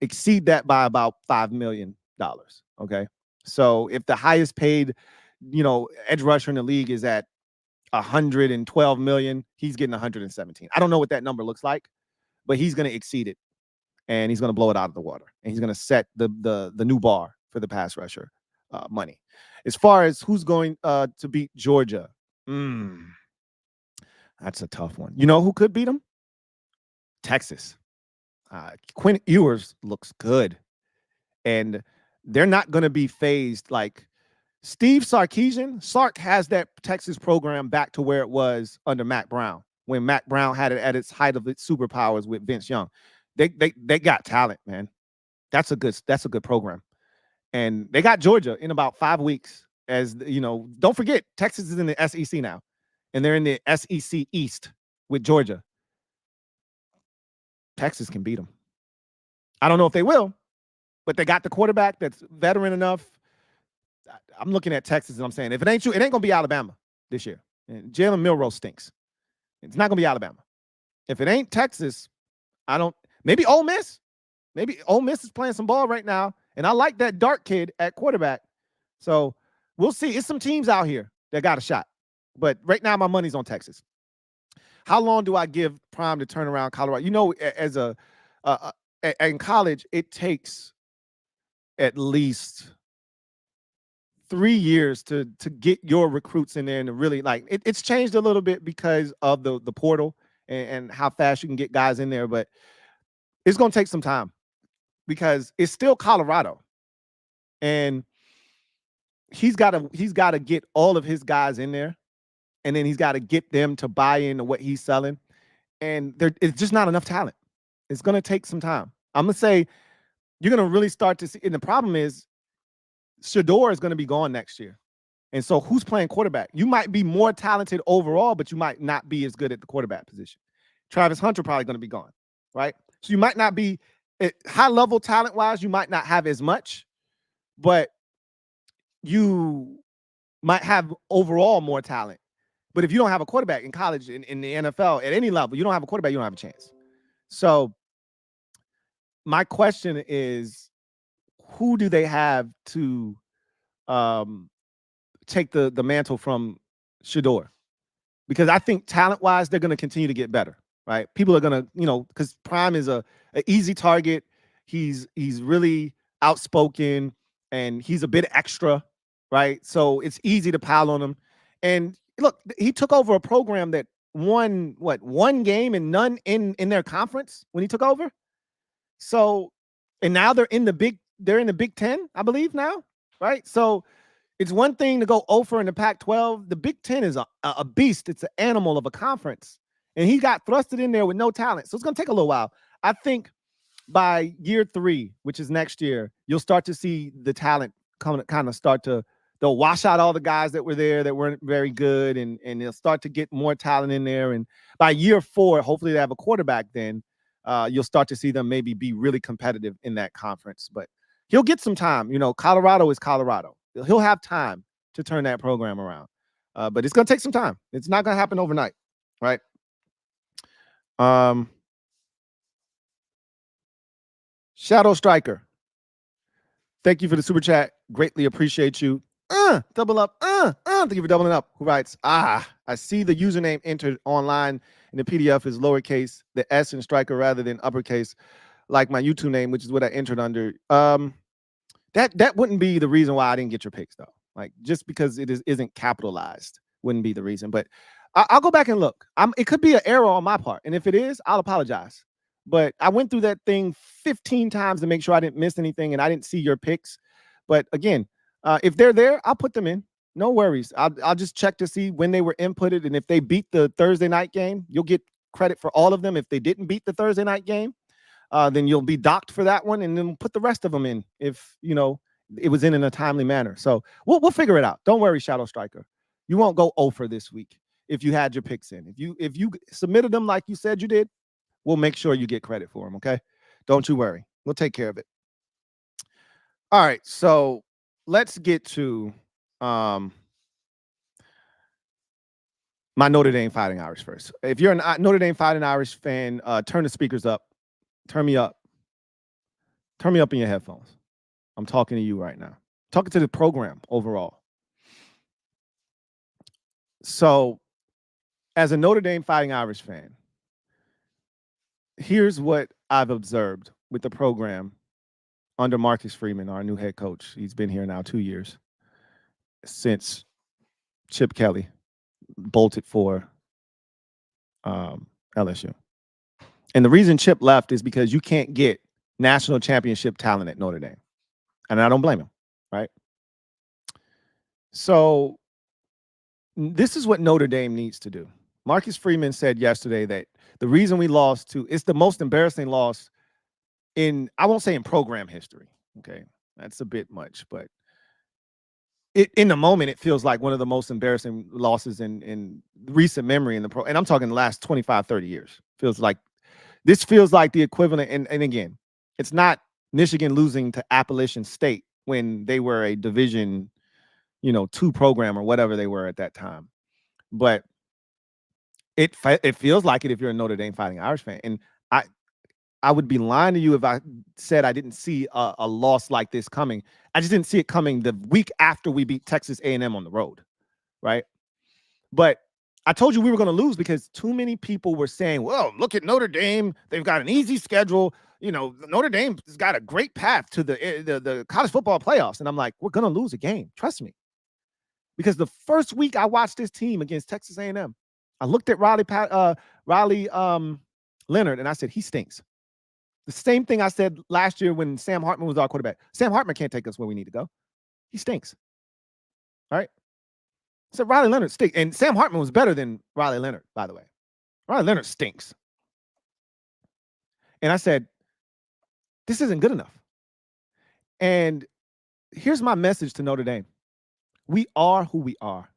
exceed that by about $5 million. Okay. So if the highest paid, edge rusher in the league is at 112 million, he's getting 117. I don't know what that number looks like, but he's going to exceed it, and he's going to blow it out of the water, and he's going to set the new bar for the pass rusher money. As far as who's going to beat Georgia, that's a tough one. You know who could beat them? Texas. Quinn Ewers looks good, and they're not going to be phased like Steve Sarkisian. Sark has that Texas program back to where it was under Mac Brown, when Mac Brown had it at its height of its superpowers with Vince Young. They got talent, man. That's a good program. And they got Georgia in about 5 weeks. As don't forget, Texas is in the SEC now, and they're in the SEC East with Georgia. Texas can beat them. I don't know if they will, but they got the quarterback that's veteran enough. I'm looking at Texas and I'm saying, if it ain't you, it ain't going to be Alabama this year. And Jalen Milroe stinks. It's not going to be Alabama. If it ain't Texas, maybe Ole Miss. Maybe Ole Miss is playing some ball right now. And I like that dark kid at quarterback. So we'll see. It's some teams out here that got a shot. But right now, my money's on Texas. How long do I give Prime to turn around Colorado? You know, as in college, it takes at least 3 years to get your recruits in there and to really like it's changed a little bit because of the portal and how fast you can get guys in there, but it's going to take some time because it's still Colorado, and he's got to get all of his guys in there, and then he's got to get them to buy into what he's selling, and it's just not enough talent. It's going to take some time. I'm going to say you're going to really start to see, and the problem is Shedeur is going to be gone next year. And so who's playing quarterback? You might be more talented overall, but you might not be as good at the quarterback position. Travis Hunter probably going to be gone, right? So you might not be at high level talent-wise, you might not have as much, but you might have overall more talent. But if you don't have a quarterback in college, in the NFL, at any level, you don't have a quarterback, you don't have a chance. So my question is, who do they have to take the mantle from Shedeur? Because I think talent-wise, they're going to continue to get better, right? People are going to, because Prime is an easy target. He's really outspoken, and he's a bit extra, right? So it's easy to pile on him. And look, he took over a program that won, one game and none in their conference when he took over. So, and now they're in the Big Ten, I believe now, right? So it's one thing to go 0 in the Pac-12. The Big Ten is a beast. It's an animal of a conference. And he got thrusted in there with no talent. So it's going to take a little while. I think by year 3, which is next year, you'll start to see the talent kind of start to, they'll wash out all the guys that were there that weren't very good, and they'll start to get more talent in there. And by year 4, hopefully they have a quarterback then. You'll start to see them maybe be really competitive in that conference. But he'll get some time. Colorado is Colorado. He'll have time to turn that program around. But it's going to take some time. It's not going to happen overnight, right? Shadow Striker, thank you for the super chat. Greatly appreciate you. Double up. Thank you for doubling up. Who writes, I see the username entered online in the PDF is lowercase, the S in Striker rather than uppercase, like my YouTube name, which is what I entered under. That wouldn't be the reason why I didn't get your picks, though. Like, just because it isn't capitalized wouldn't be the reason. But I'll go back and look. It could be an error on my part, and if it is, I'll apologize. But I went through that thing 15 times to make sure I didn't miss anything, and I didn't see your picks. But again, if they're there, I'll put them in. No worries. I'll just check to see when they were inputted, and if they beat the Thursday night game, you'll get credit for all of them. If they didn't beat the Thursday night game, then you'll be docked for that one, and then put the rest of them in if it was in a timely manner. So we'll figure it out. Don't worry, Shadow Striker. You won't go 0 for this week if you had your picks in. If you submitted them like you said you did, we'll make sure you get credit for them. Okay, don't you worry. We'll take care of it. All right, so let's get to my Notre Dame Fighting Irish first. If you're a Notre Dame Fighting Irish fan, turn the speakers up. Turn me up. Turn me up in your headphones. I'm talking to you right now. Talking to the program overall. So, as a Notre Dame Fighting Irish fan, here's what I've observed with the program under Marcus Freeman, our new head coach. He's been here now 2 years since Chip Kelly bolted for LSU. And the reason Chip left is because you can't get national championship talent at Notre Dame. And I don't blame him, right? So this is what Notre Dame needs to do. Marcus Freeman said yesterday that the reason we lost it's the most embarrassing loss in, I won't say in program history. Okay, that's a bit much, but in the moment, it feels like one of the most embarrassing losses in recent memory in the pro. And I'm talking the last 25, 30 years. This feels like the equivalent. And again, It's not Michigan losing to Appalachian State when they were a Division, 2 program or whatever they were at that time. But it feels like it if you're a Notre Dame Fighting Irish fan. And I would be lying to you if I said I didn't see a loss like this coming. I just didn't see it coming the week after we beat Texas A&M on the road, right? But I told you we were going to lose because too many people were saying, well, look at Notre Dame. They've got an easy schedule. Notre Dame's got a great path to the college football playoffs. And I'm like, we're going to lose a game. Trust me. Because the first week I watched this team against Texas A&M, I looked at Riley Leonard and I said, he stinks. The same thing I said last year when Sam Hartman was our quarterback. Sam Hartman can't take us where we need to go. He stinks. All right. I said Riley Leonard stinks. And Sam Hartman was better than Riley Leonard, by the way. Riley Leonard stinks. And I said, this isn't good enough. And here's my message to Notre Dame. We are who we are.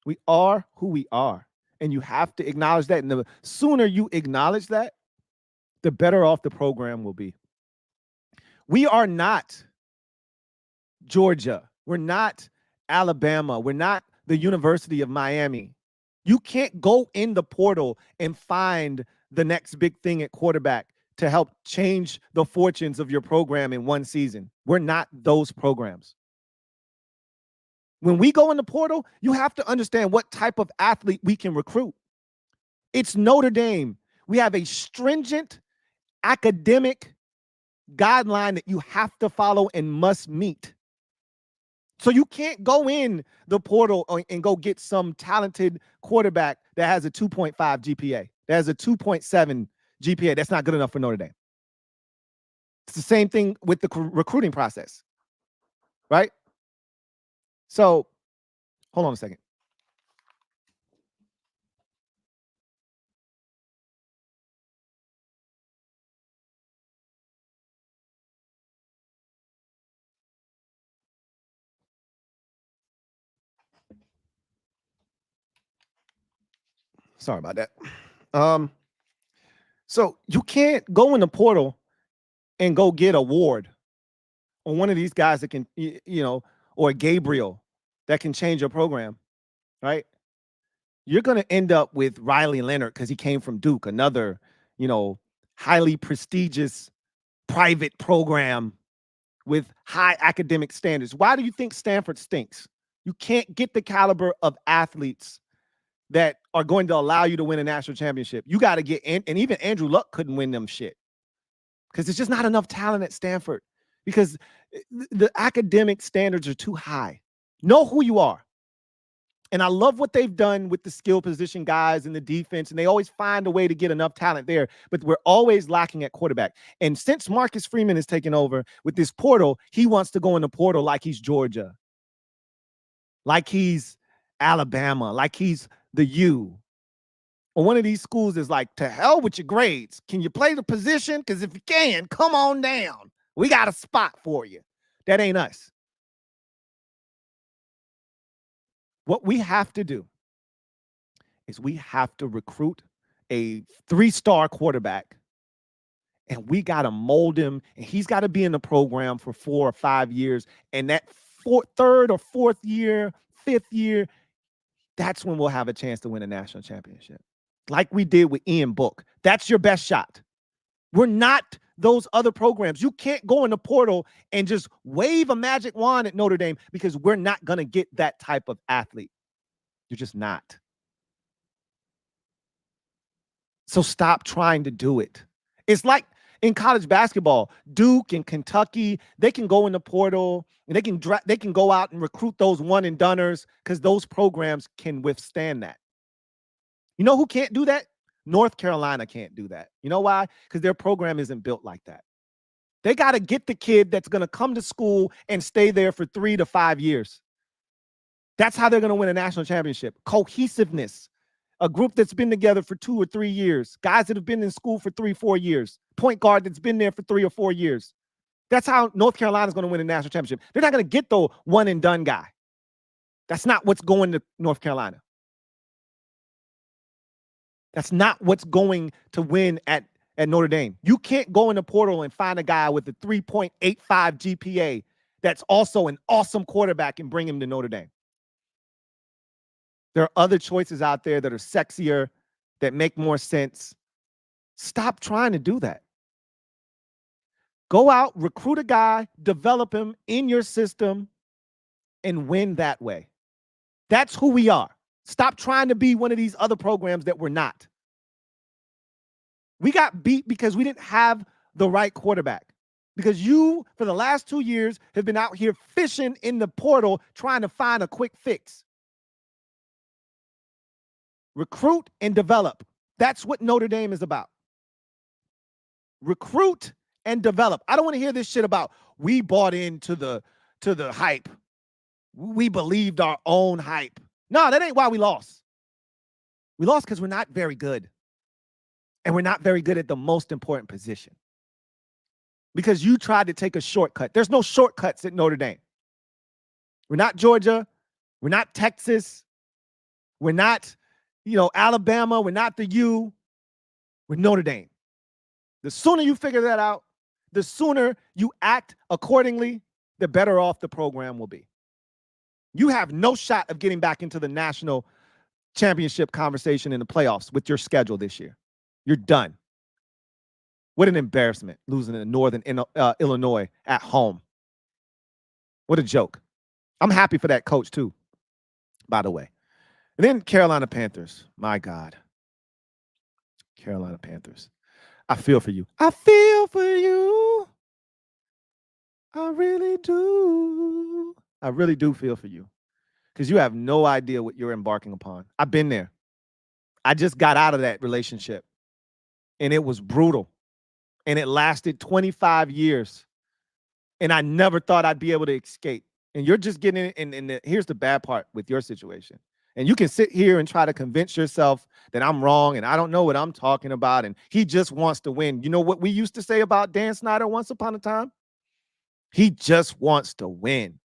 We are who we are. And you have to acknowledge that. And the sooner you acknowledge that, the better off the program will be. We are not Georgia. We're not Alabama. We're not the University of Miami. You can't go in the portal and find the next big thing at quarterback to help change the fortunes of your program in one season. We're not those programs. When we go in the portal, you have to understand what type of athlete we can recruit. It's Notre Dame. We have a stringent academic guideline that you have to follow and must meet. So you can't go in the portal and go get some talented quarterback that has a 2.5 GPA, that has a 2.7 GPA. That's not good enough for Notre Dame. It's the same thing with the recruiting process, right? So hold on a second. Sorry about that. So you can't go in the portal and go get a Ward or one of these guys that can, or Gabriel that can change your program, right? You're going to end up with Riley Leonard because he came from Duke, another, highly prestigious private program with high academic standards. Why do you think Stanford stinks? You can't get the caliber of athletes that are going to allow you to win a national championship. You got to get in, and even Andrew Luck couldn't win them shit because there's just not enough talent at Stanford because the academic standards are too high. Know who you are. And I love what they've done with the skill position guys in the defense, and they always find a way to get enough talent there, but we're always lacking at quarterback. And since Marcus Freeman has taken over with this portal, he wants to go in the portal like he's Georgia, like he's Alabama, like he's the U. Or one of these schools is like, to hell with your grades. Can you play the position? Because if you can, come on down. We got a spot for you. That ain't us. What we have to do is we have to recruit a 3-star quarterback, and we got to mold him, and he's got to be in the program for 4 or 5 years. And that third or fourth year, fifth year, that's when we'll have a chance to win a national championship. Like we did with Ian Book. That's your best shot. We're not those other programs. You can't go in the portal and just wave a magic wand at Notre Dame because we're not going to get that type of athlete. You're just not. So stop trying to do it. It's like in college basketball, Duke and Kentucky, they can go in the portal and they can go out and recruit those one and doneers because those programs can withstand that. You know who can't do that? North Carolina can't do that. You know why? Because their program isn't built like that. They got to get the kid that's going to come to school and stay there for 3 to 5 years. That's how they're going to win a national championship. Cohesiveness. A group that's been together for 2 or 3 years. Guys that have been in school for 3 or 4 years. Point guard that's been there for 3 or 4 years. That's how North Carolina's going to win a national championship. They're not going to get the one and done guy. That's not what's going to North Carolina. That's not what's going to win at at Notre Dame. You can't go in the portal and find a guy with a 3.85 GPA that's also an awesome quarterback and bring him to Notre Dame. There are other choices out there that are sexier, that make more sense. Stop trying to do that. Go out, recruit a guy, develop him in your system, and win that way. That's who we are. Stop trying to be one of these other programs that we're not. We got beat because we didn't have the right quarterback. Because you, for the last 2 years, have been out here fishing in the portal trying to find a quick fix. Recruit and develop. That's what Notre Dame is about. Recruit and develop. I don't want to hear this shit about we bought into the hype. We believed our own hype. No, that ain't why we lost. We lost because we're not very good. And we're not very good at the most important position. Because you tried to take a shortcut. There's no shortcuts at Notre Dame. We're not Georgia. We're not Texas. We're not, Alabama. We're not the U. We're Notre Dame. The sooner you figure that out, the sooner you act accordingly, the better off the program will be. You have no shot of getting back into the national championship conversation in the playoffs with your schedule this year. You're done. What an embarrassment, losing to Northern Illinois at home. What a joke. I'm happy for that coach, too, by the way. And then Carolina Panthers. My God. Carolina Panthers. I feel for you. I feel for you. I really do. I really do feel for you. Because you have no idea what you're embarking upon. I've been there. I just got out of that relationship. And it was brutal. And it lasted 25 years. And I never thought I'd be able to escape. And you're just getting in. And here's the bad part with your situation. And you can sit here and try to convince yourself that I'm wrong and I don't know what I'm talking about. And he just wants to win. You know what we used to say about Dan Snyder once upon a time? He just wants to win.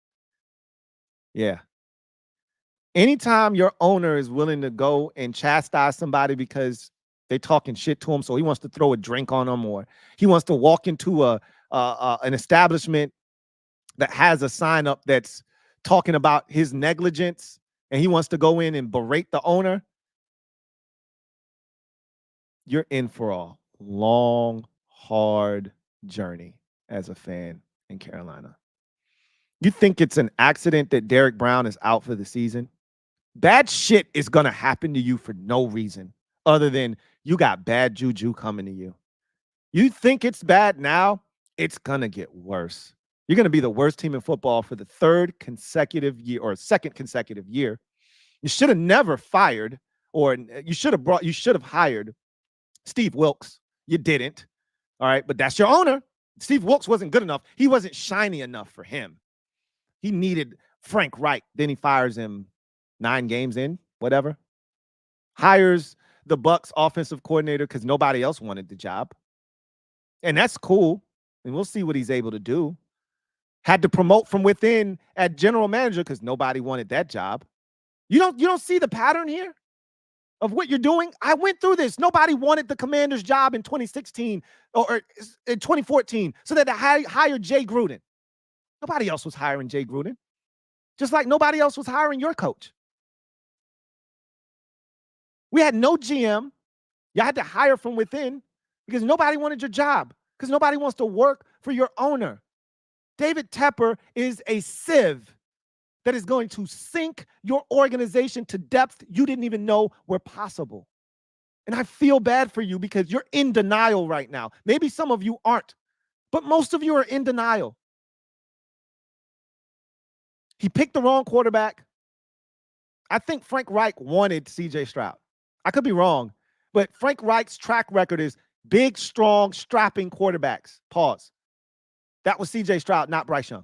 Yeah. Anytime your owner is willing to go and chastise somebody because they're talking shit to him, so he wants to throw a drink on them, or he wants to walk into an establishment that has a sign up that's talking about his negligence, and he wants to go in and berate the owner, you're in for a long, hard journey as a fan in Carolina. You think it's an accident that Derek Brown is out for the season? Bad shit is going to happen to you for no reason other than you got bad juju coming to you. You think it's bad now? It's going to get worse. You're going to be the worst team in football for the third consecutive year or second consecutive year. You should have never fired, or you should have hired Steve Wilks. You didn't. All right. But that's your owner. Steve Wilks wasn't good enough. He wasn't shiny enough for him. He needed Frank Reich. Then he fires him 9 games in, whatever. Hires the Bucs offensive coordinator because nobody else wanted the job. And that's cool. And we'll see what he's able to do. Had to promote from within at general manager because nobody wanted that job. You don't see the pattern here of what you're doing? I went through this. Nobody wanted the Commander's job in 2016 or in 2014, so that they hired Jay Gruden. Nobody else was hiring Jay Gruden. Just like nobody else was hiring your coach. We had no GM. You had to hire from within because nobody wanted your job, because nobody wants to work for your owner. David Tepper is a sieve that is going to sink your organization to depths you didn't even know were possible. And I feel bad for you because you're in denial right now. Maybe some of you aren't, but most of you are in denial. He picked the wrong quarterback. I think Frank Reich wanted C.J. Stroud. I could be wrong, but Frank Reich's track record is big, strong, strapping quarterbacks. Pause. That was C.J. Stroud, not Bryce Young.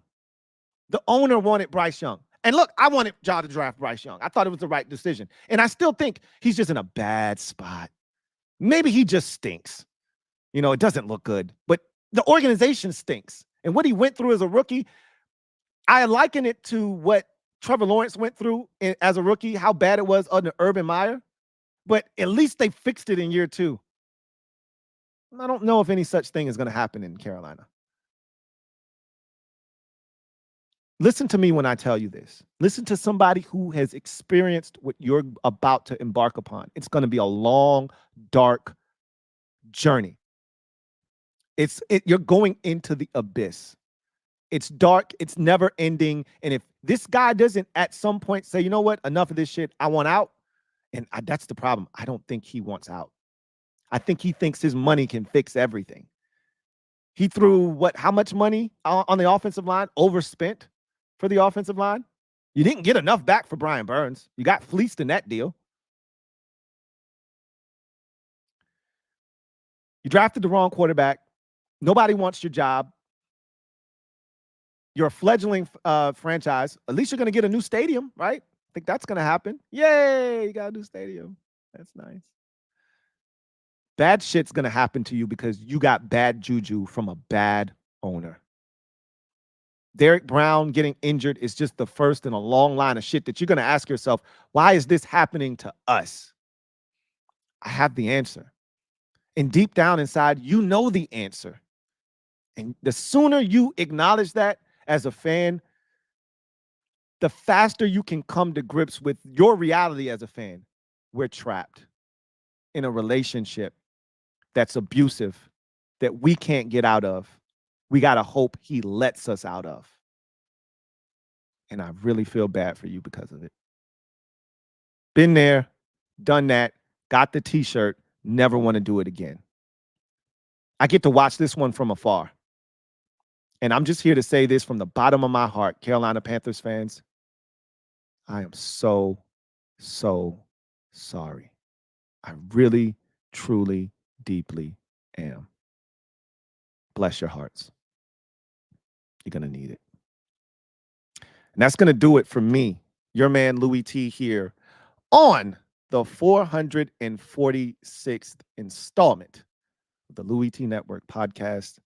The owner wanted Bryce Young. And look, I wanted y'all to draft Bryce Young. I thought it was the right decision. And I still think he's just in a bad spot. Maybe he just stinks. It doesn't look good. But the organization stinks. And what he went through as a rookie, I liken it to what Trevor Lawrence went through as a rookie, how bad it was under Urban Meyer. But at least they fixed it in year 2. I don't know if any such thing is going to happen in Carolina. Listen to me when I tell you this. Listen to somebody who has experienced what you're about to embark upon. It's going to be a long, dark journey. You're going into the abyss. It's dark. It's never ending. And if this guy doesn't at some point say, you know what, enough of this shit, I want out. And that's the problem. I don't think he wants out. I think he thinks his money can fix everything. He threw how much money on the offensive line, overspent for the offensive line? You didn't get enough back for Brian Burns. You got fleeced in that deal. You drafted the wrong quarterback. Nobody wants your job. You're a fledgling franchise. At least you're going to get a new stadium, right? I think that's going to happen. Yay, you got a new stadium. That's nice. Bad shit's going to happen to you because you got bad juju from a bad owner. Derek Brown getting injured is just the first in a long line of shit that you're going to ask yourself, why is this happening to us? I have the answer. And deep down inside, you know the answer. And the sooner you acknowledge that as a fan, the faster you can come to grips with your reality as a fan. We're trapped in a relationship that's abusive, that we can't get out of. We got to hope he lets us out of. And I really feel bad for you because of it. Been there, done that, got the t-shirt, never want to do it again. I get to watch this one from afar. And I'm just here to say this from the bottom of my heart, Carolina Panthers fans. I am so, so sorry. I really, truly, deeply am. Bless your hearts. You're going to need it. And that's going to do it for me, your man Louie T here on the 446th installment of the Louie T Network podcast.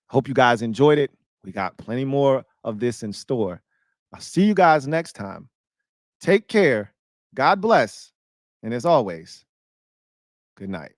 Hope you guys enjoyed it. We got plenty more of this in store. I'll see you guys next time. Take care. God bless. And as always, good night.